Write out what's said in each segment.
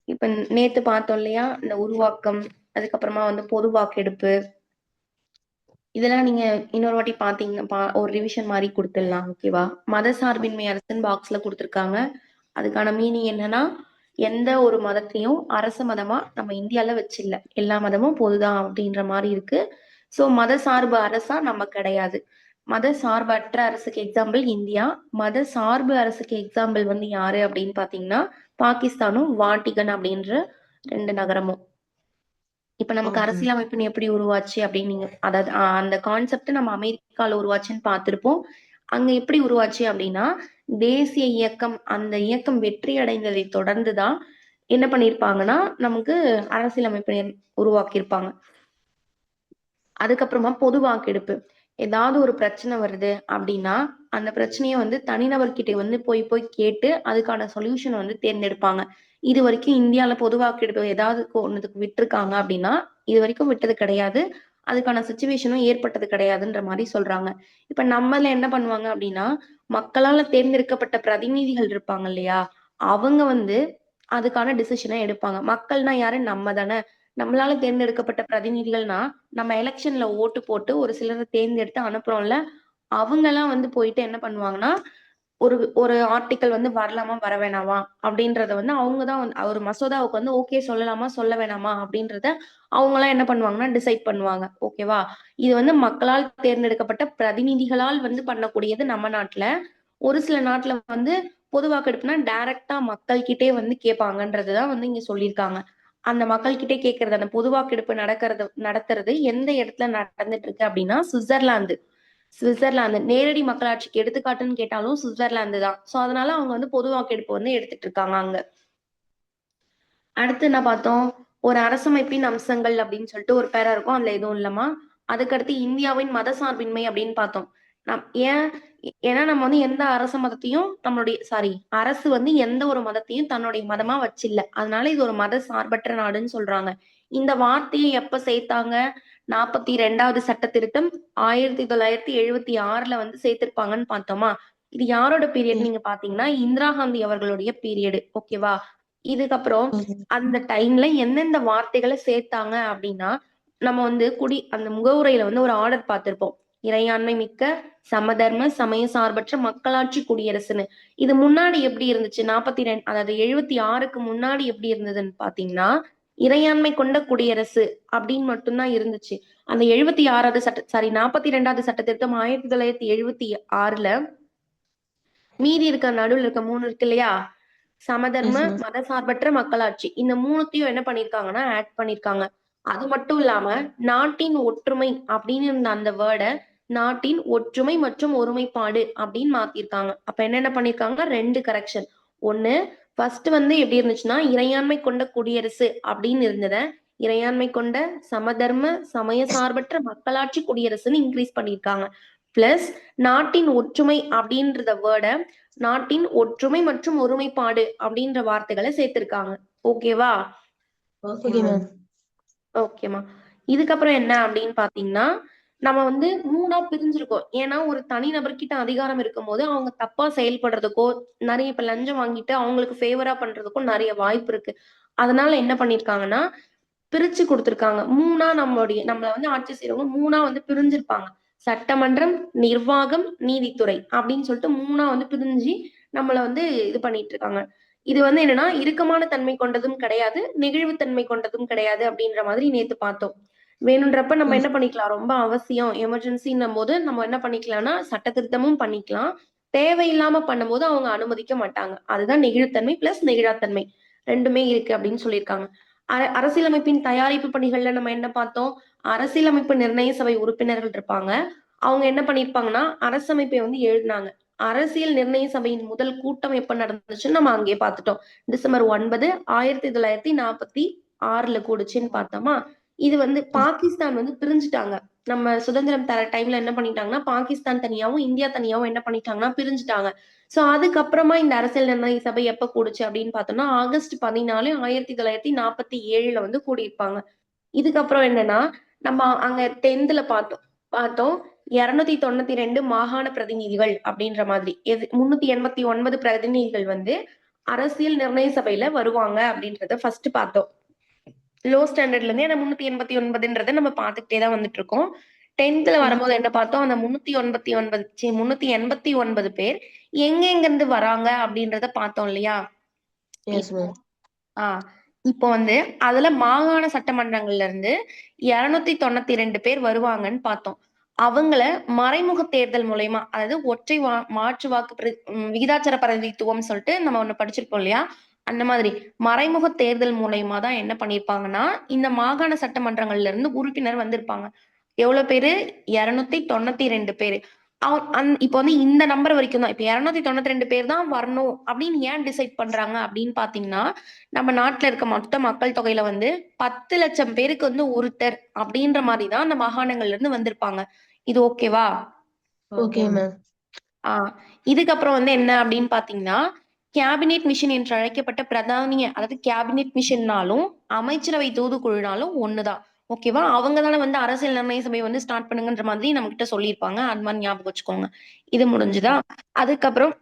இப்ப நேத்து பார்த்தோம் இல்லையா? இந்த உருவாக்கம், அதுக்கப்புறமா வந்து பொது வாக்கெடுப்பு, இதெல்லாம் நீங்க இன்னொரு வாட்டி பார்த்தீங்க ஒரு ரிவிஷன் மாரி குடுத்துடலாம். ஓகேவா? மதசார்பின்மை அரசுன்னு பாக்ஸ்ல குடுத்துருக்காங்க. அதுக்கான மீனிங் என்னன்னா, எந்த ஒரு மதத்தையும் அரச மதமா நம்ம இந்தியால வச்சில்ல. எல்லா மதமும் பொதுதான் அப்படின்ற மாரி இருக்கு. சோ மத சார்பு அரசா நம்ம கிடையாது. மத சார்பற்ற அரசுக்கு எக்ஸாம்பிள் இந்தியா. மத சார்பு அரசுக்கு எக்ஸாம்பிள் வந்து யாரு அப்படின்னு பாத்தீங்கன்னா, பாகிஸ்தானும் வாட்டிகன் அப்படின்ற 2 நகரமும். இப்ப நமக்கு ஓகே மேம். அரசியலமைப்புன்னு எப்படி உருவாச்சு அப்படின்னு நீங்க அதாவது அந்த கான்செப்ட் நம்ம அமெரிக்கால உருவாச்சுன்னு பார்த்திருப்போம். அங்க எப்படி உருவாச்சு அப்படின்னா, தேசிய இயக்கம் அந்த இயக்கம் வெற்றி அடைந்ததை தொடர்ந்துதான் என்ன பண்ணிருப்பாங்கன்னா, நமக்கு அரசியலமைப்பு உருவாக்கியிருப்பாங்க. அதுக்கப்புறமா பொது வாக்கெடுப்பு. ஏதாவது ஒரு பிரச்சனை வருது அப்படின்னா, அந்த பிரச்சனைய வந்து தனிநபர்கிட்ட வந்து போய் போய் கேட்டு அதுக்கான சொல்யூஷன் வந்து தேர்ந்தெடுப்பாங்க. இது வரைக்கும் இந்தியால பொது வாக்கெடுப்பு ஏதாவது ஒண்ணுத்துக்கு விட்டுருக்காங்க அப்படின்னா, இது வரைக்கும் விட்டது கிடையாது. அதுக்கான சிச்சுவேஷனும் ஏற்பட்டது கிடையாதுன்ற மாரி சொல்றாங்க. இப்ப நம்மள என்ன பண்ணுவாங்க அப்படின்னா, மக்களால தேர்ந்தெடுக்கப்பட்ட பிரதிநிதிகள் இருப்பாங்க இல்லையா? அவங்க வந்து அதுக்கான டிசிஷன எடுப்பாங்க. மக்கள்னா யாரு? நம்ம தான. நம்மளால தேர்ந்தெடுக்கப்பட்ட பிரதிநிதிகள்னா, நம்ம எலெக்ஷன்ல ஓட்டு போட்டு ஒரு சிலரை தேர்ந்தெடுத்து அனுப்புறோம்ல, அவங்கலாம் வந்து போயிட்டு என்ன பண்ணுவாங்கன்னா, ஒரு ஒரு ஆர்டிக்கல் வந்து வரலாமா, வர வேணாமா அப்படின்றத வந்து அவங்க தான் வந்து ஒரு மசோதாவுக்கு வந்து ஓகே சொல்லலாமா, சொல்ல வேணாமா அப்படின்றத அவங்கலாம் என்ன பண்ணுவாங்கன்னா, டிசைட் பண்ணுவாங்க. ஓகேவா? இது வந்து மக்களால் தேர்ந்தெடுக்கப்பட்ட பிரதிநிதிகளால் வந்து பண்ணக்கூடியது நம்ம நாட்டுல. ஒரு சில நாட்டுல வந்து பொது வாக்கெடுப்புனா டைரக்ட்டா மக்கள் கிட்டே வந்து கேட்பாங்கன்றதுதான் வந்து இங்க சொல்லியிருக்காங்க. அந்த மக்கள் கிட்டே கேட்கறது, அந்த பொது வாக்கெடுப்பு நடத்துறது எந்த இடத்துல நடந்துட்டு இருக்கு அப்படின்னா, சுவிட்சர்லாந்து. சுவிட்சர்லாந்து நேரடி மக்களாட்சிக்கு எடுத்துக்காட்டுன்னு கேட்டாலும் சுவிட்சர்லாந்து தான். சோ அதனால அவங்க வந்து பொது வாக்கெடுப்பு வந்து எடுத்துட்டு இருக்காங்க அங்க. அடுத்து என்ன பார்த்தோம்? ஒரு அரசமைப்பின் அம்சங்கள் அப்படின்னு சொல்லிட்டு ஒரு பேரா இருக்கும். அதுல எதுவும் இல்லம்மா. அதுக்கடுத்து இந்தியாவின் மதசார்பின்மை அப்படின்னு பார்த்தோம். நம் ஏன் ஏன்னா நம்ம வந்து எந்த அரச மதத்தையும் நம்மளுடைய அரசு வந்து எந்த ஒரு மதத்தையும் தன்னுடைய மதமா வச்சில்ல. அதனால இது ஒரு மத சார்பற்ற நாடுன்னு சொல்றாங்க. இந்த வார்த்தையை எப்ப சேர்த்தாங்க? 42வது சட்ட திருத்தம் 1976ல வந்து சேர்த்திருப்பாங்கன்னு பார்த்தோமா? இது யாரோட பீரியட் நீங்க பாத்தீங்கன்னா, இந்திரா காந்தி அவர்களுடைய பீரியடு. ஓகேவா? இதுக்கப்புறம் ஓகே அந்த டைம்ல எந்தெந்த வார்த்தைகளை சேர்த்தாங்க அப்படின்னா, நம்ம வந்து அந்த முகவுரையில வந்து ஒரு ஆர்டர் பார்த்திருப்போம். இறையாண்மை மிக்க சமதர்ம சமய சார்பற்ற மக்களாட்சி குடியரசுன்னு. இது முன்னாடி எப்படி இருந்துச்சு? 42 அதாவது 76க்கு முன்னாடி எப்படி இருந்ததுன்னு பாத்தீங்கன்னா, இறையாண்மை கொண்ட குடியரசு அப்படின்னு மட்டும்தான் இருந்துச்சு. அந்த 76வது 42வது சட்ட திருத்தம் 1976ல மீதி இருக்க நடுவுல இருக்க 3 இருக்கு இல்லையா? சமதர்ம, எஸ் மேம். மதசார்பற்ற மக்களாட்சி. இந்த 3த்தையும் என்ன பண்ணிருக்காங்கன்னா, ஆட் பண்ணிருக்காங்க. அது மட்டும் இல்லாம, நாட்டின் ஒற்றுமை அப்படின்னு இருந்த அந்த வேர்ட, நாட்டின் ஒற்றுமை மற்றும் ஒருமைப்பாடு அப்படின்னு மாத்திருக்காங்க. அப்ப என்னென்ன பண்ணிருக்காங்க? 2 கரெக்ஷன். ஒண்ணு, ஃபர்ஸ்ட் வந்து எப்படி இருந்துச்சுன்னா, இறையாண்மை கொண்ட குடியரசு அப்படின்னு இருந்தத, இறையாண்மை கொண்ட சமதர்ம, சமய சார்பற்ற மக்களாட்சி குடியரசுன்னு இன்க்ரீஸ் பண்ணிருக்காங்க. பிளஸ் நாட்டின் ஒற்றுமை அப்படின்றத வேர்ட நாட்டின் ஒற்றுமை மற்றும் ஒருமைப்பாடு அப்படின்ற வார்த்தைகளை சேர்த்திருக்காங்க. ஓகேவா? Okay ma'am. ஓகேமா. இதுக்கப்புறம் என்ன அப்படின்னு பாத்தீங்கன்னா, நம்ம வந்து 3ஆ பிரிஞ்சிருக்கோம். ஏன்னா ஒரு தனி நபர்கிட்ட அதிகாரம் இருக்கும்போது அவங்க தப்பா செயல்படுறதுக்கோ, நிறைய இப்ப லஞ்சம் வாங்கிட்டு அவங்களுக்கு ஃபேவரா பண்றதுக்கும் நிறைய வாய்ப்பு இருக்கு. அதனால என்ன பண்ணிருக்காங்கன்னா, பிரிச்சு குடுத்திருக்காங்க. 3ஆ நம்மள வந்து ஆட்சி செய்றவங்க 3ஆ வந்து பிரிஞ்சிருப்பாங்க. சட்டமன்றம், நிர்வாகம், நீதித்துறை அப்படின்னு சொல்லிட்டு 3ஆ வந்து பிரிஞ்சு நம்மள வந்து இது பண்ணிட்டு இருக்காங்க. இது வந்து என்னன்னா, இறுக்கமான தன்மை கொண்டதும் கிடையாது, நெகிழ்வுத்தன்மை கொண்டதும் கிடையாது அப்படின்ற மாதிரி நேத்து பார்த்தோம். வேணுன்றப்ப நம்ம என்ன பண்ணிக்கலாம், ரொம்ப அவசியம், எமர்ஜென்சின்னும் போது நம்ம என்ன பண்ணிக்கலாம்னா, சட்ட திருத்தமும் பண்ணிக்கலாம். தேவையில்லாம பண்ணும்போது அவங்க அனுமதிக்க மாட்டாங்க. அதுதான் நெகிழ்வுத்தன்மை பிளஸ் நெகிழாத்தன்மை. 2மே இருக்கு அப்படின்னு சொல்லியிருக்காங்க. அரசியலமைப்பின் தயாரிப்பு பணிகள்ல நம்ம என்ன பார்த்தோம்? அரசியலமைப்பு நிர்ணய சபை உறுப்பினர்கள் இருப்பாங்க. அவங்க என்ன பண்ணிருப்பாங்கன்னா, அரசமைப்பை வந்து எழுதினாங்க. அரசியல் நிர்ணய சபையின் முதல் கூட்டம் எப்ப நடந்துச்சுன்னு நம்ம அங்கே பார்த்துட்டோம். டிசம்பர் 9 1946ல கூடுச்சுன்னு பார்த்தோமா? இது வந்து பாகிஸ்தான் வந்து பிரிஞ்சுட்டாங்க. நம்ம சுதந்திரம் தர டைம்ல என்ன பண்ணிட்டாங்கன்னா, பாகிஸ்தான் தனியாவும், இந்தியா தனியாவும் என்ன பண்ணிட்டாங்கன்னா பிரிஞ்சுட்டாங்க. சோ அதுக்கப்புறமா இந்த அரசியல் நிர்ணய சபை எப்ப கூடுச்சு அப்படின்னு பார்த்தோம்னா, ஆகஸ்ட் 14 1947ல வந்து கூடியிருப்பாங்க. இதுக்கப்புறம் என்னன்னா, நம்ம அங்க 10ல பார்த்தோம் பார்த்தோம். 292 மாகாண பிரதிநிதிகள் அப்படின்ற மாதிரி. 389 பிரதிநிதிகள் வந்து அரசியல் நிர்ணய சபையில வருவாங்க அப்படின்றத ஃபர்ஸ்ட் பார்த்தோம். லோ ஸ்டாண்டர்ட்ல இருந்து ஏன்னா 389ன்றத நம்ம பார்த்துக்கிட்டே தான் வந்துட்டு இருக்கோம். 10th வரும்போது என்ன பார்த்தோம், அந்த 389 பேர் எங்க இருந்து வராங்க அப்படின்றத பார்த்தோம் இல்லையா? Yes ma'am. இப்போ வந்து அதுல மாகாண சட்டமன்றங்கள்ல இருந்து 292 பேர் வருவாங்கன்னு பார்த்தோம். அவங்கள மறைமுக தேர்தல் மூலயமா, அதாவது ஒற்றை மாற்று வாக்கு விகிதாச்சார பிரதிநிதித்துவம் சொல்லிட்டு நம்ம ஒண்ணு படிச்சிருப்போம் இல்லையா? அந்த மாதிரி மறைமுக தேர்தல் மூலயமா தான் என்ன பண்ணிருப்பாங்கன்னா, இந்த மாகாண சட்டமன்றங்கள்ல இருந்து உறுப்பினர் வந்திருப்பாங்க. எவ்வளவு பேரு? 292 பேரு. இப்ப வந்து இந்த நம்பர் வரைக்கும் தான். இப்ப 292 பேர் தான் வரணும் அப்படின்னு ஏன் டிசைட் பண்றாங்க அப்படின்னு பாத்தீங்கன்னா, நம்ம நாட்டுல இருக்க மொத்த மக்கள் தொகையில வந்து 10 லட்சம் பேருக்கு வந்து ஒருத்தர் அப்படின்ற மாதிரி தான் அந்த மாகாணங்கள்ல இருந்து வந்திருப்பாங்க. இது ஓகேவா? Okay ma'am. இதுக்கப்புறம் வந்து என்ன அப்படின்னு பாத்தீங்கன்னா, கேபினெட் மிஷன் என்று அழைக்கப்பட்ட பிரதானிய, அதாவது கேபினெட் மிஷன்னாலும் அமைச்சரவை தூதுக்குழுனாலும் ஒண்ணுதான். ஓகேவா? அவங்க தானே வந்து அரசியல் நிர்ணய சபை வந்து ஸ்டார்ட் பண்ணுங்கன்ற மாதிரி நம்ம கிட்ட சொல்லியிருப்பாங்க. அது மாதிரி ஞாபகம் வச்சுக்கோங்க. இது முடிஞ்சுதா? அதுக்கப்புறம்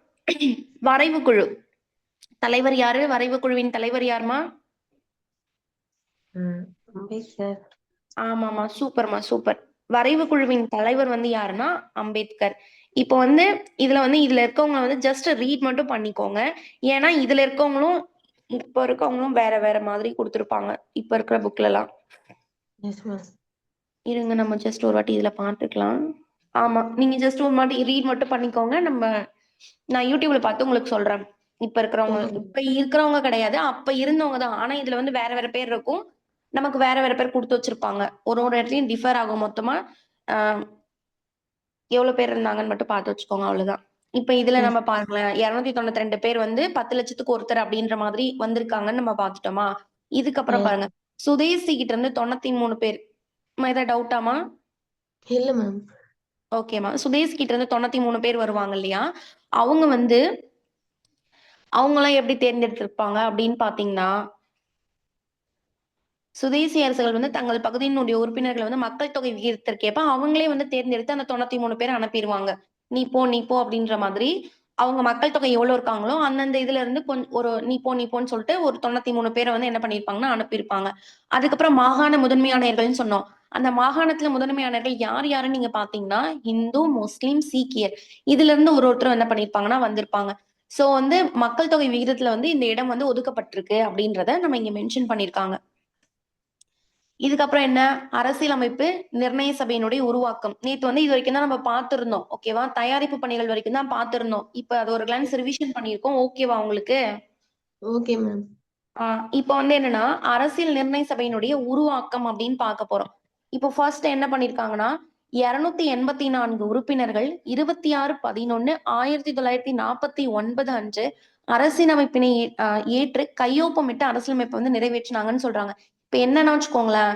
வரைவு குழு தலைவர் யாரு? வரைவு குழுவின் தலைவர் யாருமா? அம்பேத்கர். ஆமாமா, சூப்பர்மா, சூப்பர். வரைவு குழுவின் தலைவர் வந்து யாருன்னா அம்பேத்கர். இப்போ வந்து இதுல இருக்கவங்க வந்து ஜஸ்ட் ரீட் மட்டும் பண்ணிக்கோங்க. ஏன்னா இதுல இருக்கவங்களும் இப்ப இருக்கவங்களும் வேற வேற மாதிரி கொடுத்திருப்பாங்க இப்ப இருக்கிற புக்ல எல்லாம். இருங்க, நம்ம ஜஸ்ட் ஒரு வாட்டி இதுல பாத்துக்கலாம். ஆமா, நீங்க ஜஸ்ட் ஒரு வாட்டி ரீட் மட்டும் பண்ணிக்கோங்க. நான் யூடியூப்ல பார்த்து உங்களுக்கு சொல்றேன். இப்ப இருக்கிறவங்க கிடையாது, அப்ப இருந்தவங்க தான். ஆனா இதுல வந்து வேற வேற பேர் இருக்கும். நமக்கு வேற வேற பேர் கொடுத்து வச்சிருப்பாங்க. ஒரு ஒரு இடத்துலயும் டிஃபர் ஆகும். மொத்தமா எவ்வளவு பேர் இருந்தாங்கன்னு மட்டும் பார்த்து வச்சுக்கோங்க, அவ்வளவுதான். இப்ப இதுல நம்ம பாருங்களேன், 292 பேர் வந்து 10 லட்சத்துக்கு ஒருத்தர் அப்படின்ற மாதிரி வந்திருக்காங்கன்னு நம்ம பாத்துட்டோமா? இதுக்கப்புறம் பாருங்க, சுதேசி கிட்ட இருந்து 93 பேர். ஏதாவது டவுட்டாமா? இல்ல மேம். ஓகேமா. சுதேசி கிட்ட இருந்து 93 பேர் வருவாங்க இல்லையா? அவங்க வந்து அவங்களாம் எப்படி தேர்ந்தெடுத்திருப்பாங்க அப்படின்னு பாத்தீங்கன்னா, சுதேசி அரசுகள் வந்து தங்கள் பகுதியினுடைய உறுப்பினர்களை வந்து மக்கள் தொகை விகிதத்திற்கேற்ப அவங்களே வந்து தேர்ந்தெடுத்து அந்த 93 பேர் அனுப்பிடுவாங்க. நீ போ அப்படின்ற மாதிரி. அவங்க மக்கள் தொகை எவ்வளவு இருக்காங்களோ அந்தந்த இதுல இருந்து நீ போன்னு சொல்லிட்டு ஒரு 93 பேரை வந்து என்ன பண்ணிருப்பாங்கன்னா அனுப்பியிருப்பாங்க. அதுக்கப்புறம் மாகாண முதன்மையாளர்கள்னு சொன்னோம். அந்த மாகாணத்துல முதன்மையாளர்கள் யார் யாருன்னு நீங்க பாத்தீங்கன்னா, இந்து, முஸ்லிம், சீக்கியர் இதுல இருந்து ஒருத்தர் என்ன பண்ணிருப்பாங்கன்னா வந்திருப்பாங்க. சோ வந்து மக்கள் தொகை விகிதத்துல வந்து இந்த இடம் வந்து ஒதுக்கப்பட்டிருக்கு அப்படின்றத நம்ம இங்க மென்ஷன் பண்ணிருக்காங்க. இதுக்கப்புறம் என்ன? அரசியலமைப்பு நிர்ணய சபையினுடைய உருவாக்கம். நேத்து வந்து இது வரைக்கும் தான் நம்ம பார்த்திருந்தோம். ஓகேவா? தயாரிப்பு பணிகள் வரைக்கும் தான் பார்த்திருந்தோம். இப்ப அது ஒரு கிளான்ஸ் ரிவிஷன் பண்ணியிருக்கோம். ஓகேவா உங்களுக்கு? Okay ma'am. இப்ப வந்து என்னன்னா, அரசியல் நிர்ணய சபையினுடைய உருவாக்கம் அப்படின்னு பார்க்க போறோம். இப்போ ஃபர்ஸ்ட் என்ன பண்ணிருக்காங்கன்னா, 284 உறுப்பினர்கள் 26/11/1949 அன்று அரசியலமைப்பினை ஏற்று கையொப்பமிட்டு அரசியலமைப்பை வந்து நிறைவேற்றினாங்கன்னு சொல்றாங்க. இப்ப என்னன்னா வச்சுக்கோங்களேன்,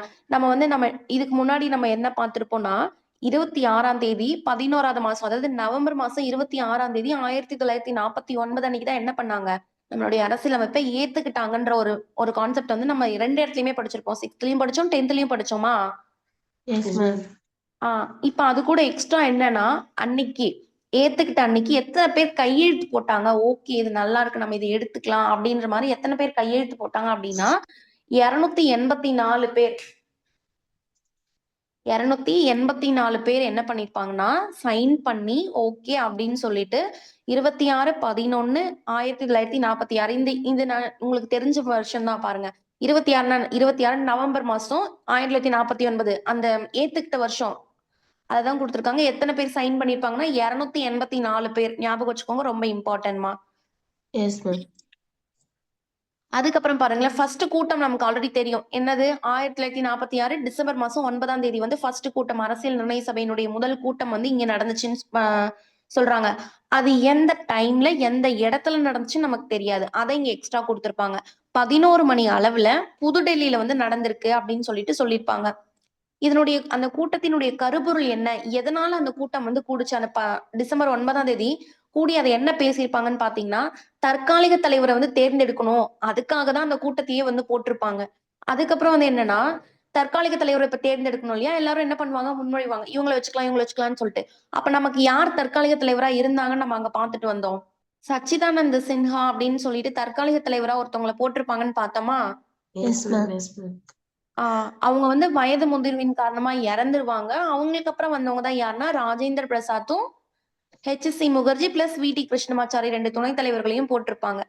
நம்ம இதுக்கு முன்னாடி நம்ம என்ன பார்த்திருப்போம்னா, 26ஆம் தேதி 11வது மாசம், அதாவது நவம்பர் மாசம் 26ஆம் தேதி 1949 அன்னைக்குதான் என்ன பண்ணாங்க, நம்மளுடைய அரசியலமைப்பை ஏத்துக்கிட்டாங்கன்ற ஒரு ஒரு கான்செப்ட் வந்து நம்ம 2 இடத்துலயுமே படிச்சிருப்போம். 6th படிச்சோம், 10th படிச்சோமா? இப்ப அது கூட எக்ஸ்ட்ரா என்னன்னா, அன்னைக்கு ஏத்துக்கிட்ட அன்னைக்கு எத்தனை பேர் கையெழுத்து போட்டாங்க, ஓகே இது நல்லா இருக்கு நம்ம இதை எடுத்துக்கலாம் அப்படின்ற மாதிரி எத்தனை பேர் கையெழுத்து போட்டாங்க அப்படின்னா 284 பேர். 284 பேர் என்ன பண்ணிருப்பாங்கன்னா சைன் பண்ணி ஓகே அப்படின்னு சொல்லிட்டு 26/11/1946 இந்த உங்களுக்கு தெரிஞ்ச வருஷம் தான் பாருங்க. 26 நவம்பர் மாசம் 1949 அந்த ஏத்துக்கிட்ட வருஷம் அததான் கொடுத்திருக்காங்க. எத்தனை பேர் சைன் பண்ணிருப்பாங்கன்னா 284 பேர். ஞாபகம் வச்சுக்கோங்க, ரொம்ப இம்பார்ட்டன்ட்மா. அதுக்கப்புறம் பாருங்களேன், ஃபர்ஸ்ட் கூட்டம் நமக்கு ஆல்ரெடி தெரியும். என்னது? 1946 டிசம்பர் மாசம் 9ஆம் தேதி வந்து ஃபர்ஸ்ட் கூட்டம், அரசியல் நிர்ணய சபையினுடைய முதல் கூட்டம் வந்து இங்க நடந்துச்சுன்னு சொல்றாங்க. அது எந்த டைம்ல எந்த இடத்துல நடந்துச்சுன்னு நமக்கு தெரியாது. அதை இங்க எக்ஸ்ட்ரா கொடுத்திருப்பாங்க. 11 மணி அளவுல புதுடெல்லியில வந்து நடந்திருக்கு அப்படின்னு சொல்லியிருப்பாங்க. இதனுடைய அந்த கூட்டத்தினுடைய கருப்பொருள் என்ன, எதனால அந்த கூட்டம் வந்து கூடுச்சு, அந்த டிசம்பர் 9ஆம் தேதி கூடி அதை என்ன பேசியிருப்பாங்கன்னு பாத்தீங்கன்னா, தற்காலிக தலைவரை வந்து தேர்ந்தெடுக்கணும், அதுக்காக தான் அந்த கூட்டத்தையே வந்து போட்டிருப்பாங்க. அதுக்கப்புறம் வந்து என்னன்னா, தற்காலிக தலைவரை இப்ப தேர்ந்தெடுக்கணும் இல்லையா, எல்லாரும் என்ன பண்ணுவாங்க, முன்மொழிவாங்க இவங்களை வச்சுக்கலாம்னு சொல்லிட்டு. அப்ப நமக்கு யார் தற்காலிக தலைவரா இருந்தாங்கன்னு நம்ம அங்க பாத்துட்டு வந்தோம்? சச்சிதானந்த சின்ஹா அப்படின்னு சொல்லிட்டு தற்காலிக தலைவரா ஒருத்தவங்கள போட்டிருப்பாங்கன்னு பார்த்தோமா? Yes ma'am. Yes ma'am. அவங்க வந்து வயது முதிர்வின் காரணமா இறந்துருவாங்க. அவங்களுக்கு அப்புறம் வந்தவங்க தான் யாருன்னா ராஜேந்திர பிரசாத்தும் ஹெச்.சி. முகர்ஜி பிளஸ் வி.டி. கிருஷ்ணமாச்சாரி 2 துணைத் தலைவர்களையும் போட்டிருப்பாங்க.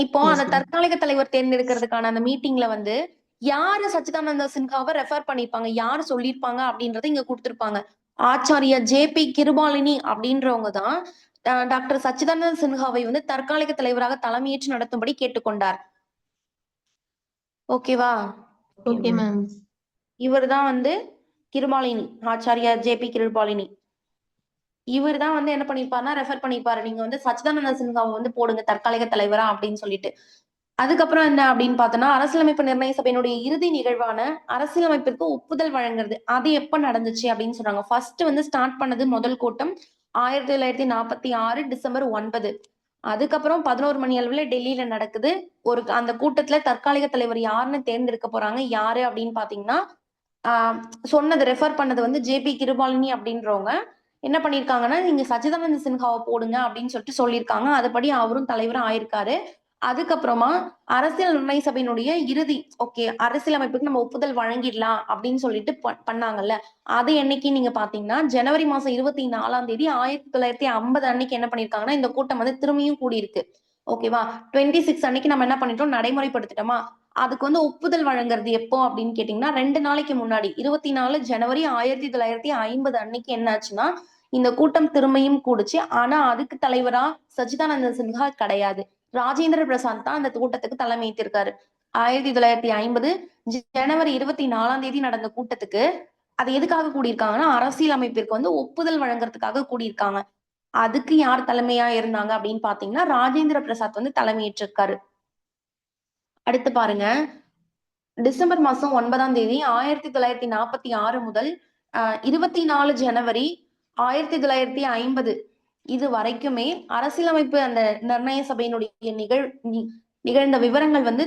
இப்போ Yes, அந்த ma'am. தற்காலிக தலைவர் தேர்ந்தெடுக்கிறதுக்கான அந்த மீட்டிங்ல வந்து யாரு சச்சிதானந்த சின்ஹாவை ரெஃபர் பண்ணிருப்பாங்க, யாரு சொல்லியிருப்பாங்க அப்படின்றத இங்க கொடுத்திருப்பாங்க. ஆச்சாரியா ஜே.பி. கிருபாலினி அப்படின்றவங்க தான் டாக்டர் சச்சிதானந்த சின்ஹாவை வந்து தற்காலிக தலைவராக தலைமையேற்று நடத்தும்படி கேட்டுக்கொண்டார். ஓகேவா? Okay ma'am. இவர் தான் வந்து கிருபாலினி, ஆச்சாரியா ஜே.பி. கிருபாலினி. இவர் தான் வந்து என்ன பண்ணிருப்பாருன்னா ரெஃபர் பண்ணிருப்பாரு. நீங்க வந்து சச்சிதானந்த சின்ஹாவை வந்து போடுங்க தற்காலிக தலைவரா அப்படின்னு சொல்லிட்டு. அதுக்கப்புறம் என்ன அப்படின்னு பார்த்தோம்னா, அரசியலமைப்பு நிர்ணய சபையினுடைய இறுதி நிகழ்வான அரசியலமைப்பிற்கு ஒப்புதல் வழங்குறது. அது எப்ப நடந்துச்சு அப்படின்னு சொல்றாங்க. ஃபர்ஸ்ட் வந்து ஸ்டார்ட் பண்ணது முதல் கூட்டம் 1946 டிசம்பர் 9. அதுக்கப்புறம் 11 மணி அளவுல டெல்லியில நடக்குது. அந்த கூட்டத்துல தற்காலிக தலைவர் யாருன்னு தேர்ந்தெடுக்க போறாங்க. யாரு அப்படின்னு பாத்தீங்கன்னா, சொன்னது ரெஃபர் பண்ணது வந்து ஜே.பி. கிருபாலினி அப்படின்றவங்க என்ன பண்ணிருக்காங்கன்னா, நீங்க சச்சிதானந்த சின்ஹாவை போடுங்க அப்படின்னு சொல்லிட்டு சொல்லியிருக்காங்க. அதுபடி அவரும் தலைவரா ஆயிருக்காரு. அதுக்கப்புறமா அரசியல் நிர்ணய சபையினுடைய இறுதி ஓகே அரசியலமைப்புக்கு நம்ம ஒப்புதல் வழங்கிடலாம் அப்படின்னு சொல்லிட்டு பண்ணாங்கல்ல. அது என்னைக்கு நீங்க பாத்தீங்கன்னா ஜனவரி மாசம் 24ஆம் தேதி 1950 அன்னைக்கு என்ன பண்ணிருக்காங்கன்னா இந்த கூட்டம் வந்து திரும்பியும் கூடியிருக்கு. ஓகேவா? 26 அன்னைக்கு நம்ம என்ன பண்ணிட்டோம் நடைமுறைப்படுத்திட்டோமா? அதுக்கு வந்து ஒப்புதல் வழங்குறது எப்போ அப்படின்னு கேட்டீங்கன்னா 2 நாளைக்கு முன்னாடி 24 ஜனவரி 1950 அன்னைக்கு என்ன ஆச்சுன்னா இந்த கூட்டம் திரும்பியும் கூடுச்சு. ஆனா அதுக்கு தலைவரா சச்சிதானந்த சின்ஹா கிடையாது. ராஜேந்திர பிரசாத் தான் அந்த கூட்டத்துக்கு தலைமையேற்றிருக்காரு. 1950 ஜனவரி 24ஆம் தேதி நடந்த கூட்டத்துக்கு அது எதுக்காக கூடியிருக்காங்கன்னா அரசியலமைப்பிற்கு வந்து ஒப்புதல் வழங்குறதுக்காக கூடியிருக்காங்க. அதுக்கு யார் தலைமையா இருந்தாங்க அப்படின்னு பாத்தீங்கன்னா ராஜேந்திர பிரசாத் வந்து தலைமையேற்றிருக்காரு. அடுத்து பாருங்க, டிசம்பர் மாசம் 9ஆம் தேதி 1946 முதல் 24 ஜனவரி 1950 இது வரைக்குமே அரசியலமைப்பு அந்த நிர்ணய சபையினுடைய நிகழ்ந்த விவரங்கள் வந்து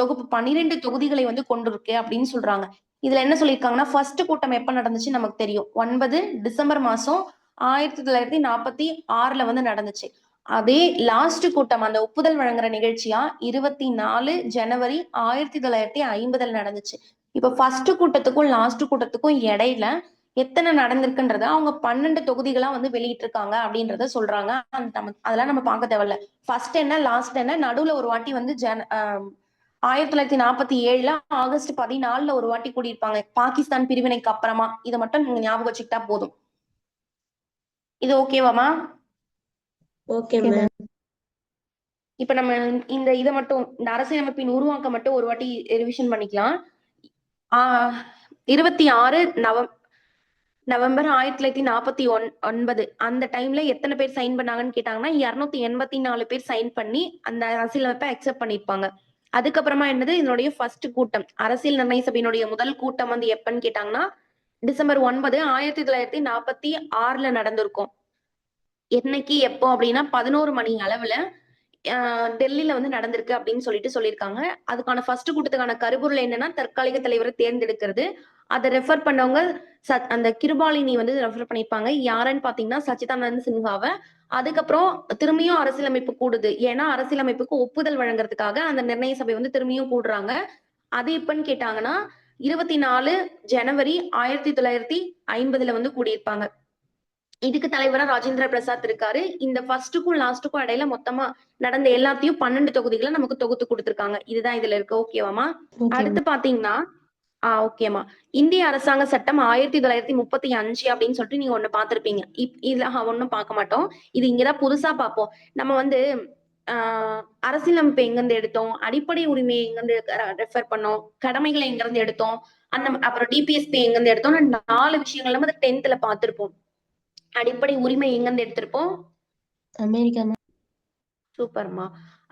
தொகுப்பு 12 தொகுதிகளை வந்து கொண்டிருக்கு அப்படின்னு சொல்றாங்க. இதுல என்ன சொல்லியிருக்காங்கன்னா ஃபர்ஸ்ட் கூட்டம் எப்ப நடந்துச்சு நமக்கு தெரியும். 9 டிசம்பர் மாசம் 1946 வந்து நடந்துச்சு. அதே லாஸ்ட் கூட்டம் அந்த ஒப்புதல் வழங்குற நிகழ்ச்சியா 24 ஜனவரி 1950 நடந்துச்சு. இப்ப ஃபர்ஸ்ட் கூட்டத்துக்கும் லாஸ்ட் கூட்டத்துக்கும் இடையில எத்தனை நடந்திருக்குன்றத அவங்க 12 தொகுதிகளா வந்து வெளியிட்டிருக்காங்க அப்படின்றத சொல்றாங்க. அதெல்லாம் நம்ம பார்க்க தேவையில்ல. ஃபர்ஸ்ட் என்ன லாஸ்ட் என்ன நடுவுல ஒரு வாட்டி வந்து 1947 ஆகஸ்ட் 14 ஒரு வாட்டி கூடியிருப்பாங்க பாகிஸ்தான் பிரிவினைக்கு அப்புறமா. இதை மட்டும் நீங்க ஞாபகம் வச்சுக்கிட்டா போதும். இது ஓகேவாமா? Okay ma'am. இப்ப நம்ம இதை மட்டும் இந்த அரசியலமைப்பின் உருவாக்கம் மட்டும் ஒரு வாட்டி ரிவிஷன் பண்ணிக்கலாம். 26 நவம்பர் 1949 அந்த டைம்ல எத்தனை பேர் சைன் பண்ணாங்கன்னு கேட்டாங்கன்னா 284 பேர் சைன் பண்ணி அந்த அரசியலமைப்பை அக்செப்ட் பண்ணிருப்பாங்க. அதுக்கப்புறமா என்னது இதனுடைய ஃபர்ஸ்ட் கூட்டம் அரசியல் நிர்ணய சபையினுடைய முதல் கூட்டம் வந்து எப்பன்னு கேட்டாங்கன்னா டிசம்பர் 9 1946 நடந்திருக்கும். என்னைக்கு எப்போ அப்படின்னா 11 மணி அளவுல டெல்லியில வந்து நடந்திருக்கு அப்படின்னு சொல்லியிருக்காங்க. அதுக்கான ஃபர்ஸ்ட் கூட்டத்துக்கான கருப்பொருள் என்னன்னா தற்காலிக தலைவரை தேர்ந்தெடுக்கிறது. அதை ரெஃபர் பண்ணவங்க அந்த கிருபாலினி வந்து ரெஃபர் பண்ணிருப்பாங்க. யாருன்னு பாத்தீங்கன்னா சச்சிதானந்த சின்ஹாவை. அதுக்கப்புறம் திரும்பியும் அரசியலமைப்பு கூடுது. ஏன்னா அரசியலமைப்புக்கு ஒப்புதல் வழங்குறதுக்காக அந்த நிர்ணய சபை வந்து திரும்பியும் கூடுறாங்க. அது எப்பன்னு கேட்டாங்கன்னா 24 ஜனவரி 1950 வந்து கூடியிருப்பாங்க. இதுக்கு தலைவரா ராஜேந்திர பிரசாத் இருக்காரு. இந்த ஃபர்ஸ்டுக்கும் லாஸ்டுக்கும் இடையில மொத்தமா நடந்த எல்லாத்தையும் 12 தொகுதிகளை நமக்கு தொகுத்து கொடுத்திருக்காங்க. இதுதான் இதுல இருக்கு. ஓகேவாமா? அடுத்து பாத்தீங்கன்னா ஓகேமா இந்திய அரசாங்க சட்டம் 1935 அப்படின்னு சொல்லிட்டு நீங்க ஒண்ணு பாத்திருப்பீங்க. இதுல ஒண்ணும் பார்க்க மாட்டோம். இது இங்கதான் புதுசா பார்ப்போம். நம்ம வந்து அரசியலமைப்பு எங்க இருந்து எடுத்தோம், அடிப்படை உரிமையை எங்க இருந்து ரெஃபர் பண்ணோம், கடமைகளை எங்க இருந்து எடுத்தோம், அப்புறம் டிபிஎஸ்பி எங்க இருந்து எடுத்தோம் 4 விஷயங்கள் நம்ம 10th பார்த்திருப்போம். அடிப்படை உரிமை எங்க இருந்து எடுத்திருப்போம்? அமெரிக்கா. சூப்பர்மா.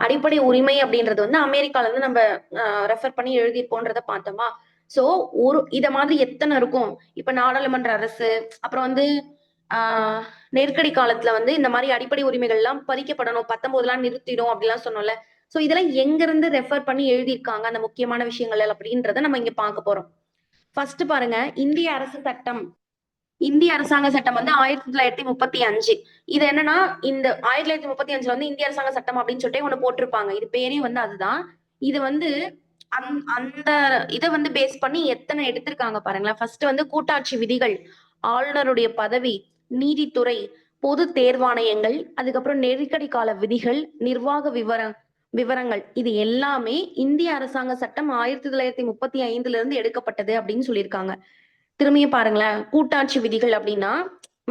அடிப்படை உரிமை அப்படின்றது வந்து அமெரிக்கால இருந்து நம்ம ரெஃபர் பண்ணி எழுதியிருப்போன்றத பார்த்தோமா? சோ இத மாதிரி எத்தனை இருக்கும். இப்ப நாடாளுமன்ற அரசு அப்புறம் வந்து நெருக்கடி காலத்துல வந்து இந்த மாதிரி அடிப்படை உரிமைகள் எல்லாம் பறிக்கப்படணும் 19 நிறுத்திடும் அப்படிலாம் சொன்னோம்ல. சோ இதெல்லாம் எங்க இருந்து ரெஃபர் பண்ணி எழுதியிருக்காங்க அந்த முக்கியமான விஷயங்கள் அப்படின்றத நம்ம இங்க பார்க்க போறோம். ஃபர்ஸ்ட் பாருங்க இந்திய அரசு சட்டம் இந்திய அரசாங்க சட்டம் வந்து 1935. இது என்னன்னா, இந்த 1935 வந்து இந்திய அரசாங்க சட்டம் அப்படின்னு சொல்லிட்டு ஒண்ணு போட்டிருப்பாங்க. இது பேரே வந்து அதுதான். இது வந்து அந்த இத வந்து பேஸ் பண்ணி எத்தனை எடுத்திருக்காங்க பாருங்களேன். ஃபர்ஸ்ட் வந்து கூட்டாட்சி விதிகள், ஆளுநருடைய பதவி, நீதித்துறை, பொது தேர்வாணையங்கள், அதுக்கப்புறம் நெருக்கடி கால விதிகள், நிர்வாக விவரங்கள் இது எல்லாமே இந்திய அரசாங்க சட்டம் 1935 இருந்து எடுக்கப்பட்டது அப்படின்னு சொல்லியிருக்காங்க. திரும்பியும் பாருங்களேன், கூட்டாட்சி விதிகள் அப்படின்னா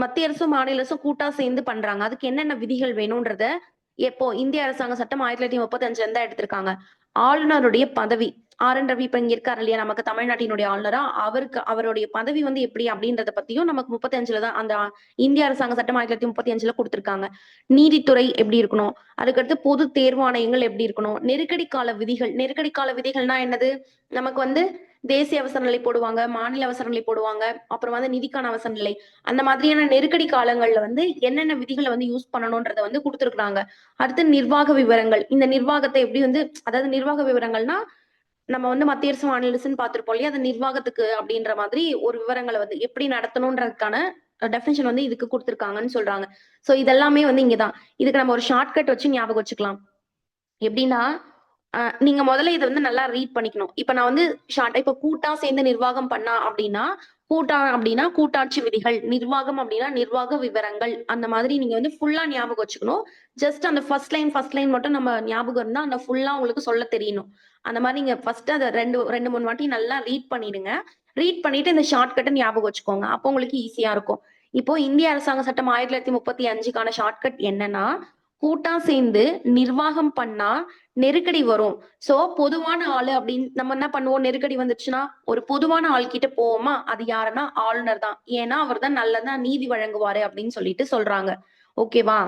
மத்திய அரசும் மாநில அரசும் கூட்டா சேர்ந்து பண்றாங்க. அதுக்கு என்னென்ன விதிகள் வேணும்ன்றத எப்போ இந்திய அரசாங்க சட்டம் 1935 தான் எடுத்திருக்காங்க. ஆளுநருடைய பதவி ஆர் என் ரவி இப்ப இங்க இருக்காரு இல்லையா, நமக்கு தமிழ்நாட்டினுடைய ஆளுநரா, அவருடைய பதவி வந்து எப்படி அப்படின்றத பத்தியும் நமக்கு 35 தான் அந்த இந்திய அரசாங்க சட்டம் 1935 கொடுத்திருக்காங்க. நீதித்துறை எப்படி இருக்கணும், அதுக்கடுத்து பொது தேர்வாணையங்கள் எப்படி இருக்கணும், நெருக்கடி கால விதிகள். நெருக்கடி கால விதிகள்னா என்னது, நமக்கு வந்து தேசிய அவசர நிலை போடுவாங்க, மாநில அவசர நிலை போடுவாங்க, அப்புறம் வந்து நிதிக்கான அவசர நிலை. அந்த மாதிரியான நெருக்கடி காலங்கள்ல வந்து என்னென்ன விதிகளை வந்து யூஸ் பண்ணணும்ன்றத வந்து கொடுத்துருக்காங்க. அடுத்து நிர்வாக விவரங்கள். இந்த நிர்வாகத்தை எப்படி வந்து, அதாவது நிர்வாக விவரங்கள்னா நம்ம வந்து மத்திய அரசு மாநில அரசுன்னு பார்த்திருப்போம் இல்லையா, அது நிர்வாகத்துக்கு அப்படின்ற மாதிரி ஒரு விவரங்களை வந்து எப்படி நடத்தணும்ன்றதுக்கான டெஃபினிஷன் வந்து இதுக்கு கொடுத்துருக்காங்கன்னு சொல்றாங்க. சோ இதெல்லாமே வந்து இங்கதான். இதுக்கு நம்ம ஒரு ஷார்ட்கட் வச்சு ஞாபகம் வச்சுக்கலாம். எப்படின்னா, நீங்க முதல்ல இதை வந்து நல்லா ரீட் பண்ணிக்கணும். இப்ப நான் வந்து ஷார்ட்டா இப்ப கூட்டா சேர்ந்து நிர்வாகம் பண்ணா அப்படின்னா, கூட்டா அப்படின்னா கூட்டாட்சி விதிகள், நிர்வாகம் அப்படின்னா நிர்வாக விவரங்கள், அந்த மாதிரி நீங்க வந்து ஃபுல்லா ஞாபகம் வச்சுக்கணும். ஜஸ்ட் அந்த ஃபர்ஸ்ட் லைன் மட்டும் நம்ம ஞாபகம் இருந்தா அந்த ஃபுல்லா உங்களுக்கு சொல்ல தெரியணும். அந்த மாதிரி நீங்க ஃபர்ஸ்ட் அதை ரெண்டு மூணு வாட்டி நல்லா ரீட் பண்ணிடுங்க. ரீட் பண்ணிட்டு இந்த ஷார்ட்கட்டை ஞாபகம் வச்சுக்கோங்க. அப்போ உங்களுக்கு ஈஸியா இருக்கும். இப்போ இந்திய அரசாங்க சட்டம் 1935க்கான ஷார்ட்கட் என்னன்னா, கூட்டா சேர்ந்து நிர்வாகம் பண்ணா நெருக்கடி வரும். சோ பொதுவான ஆளு அப்படின்னு நம்ம என்ன பண்ணுவோம், நெருக்கடி வந்துச்சுன்னா ஒரு பொதுவான ஆள் கிட்ட போவோமா, அது யாருன்னா ஆளுநர் தான். ஏன்னா அவர் தான் நல்லதா நீதி வழங்குவாரு அப்படின்னு சொல்லிட்டு சொல்றாங்க. ஓகேவா?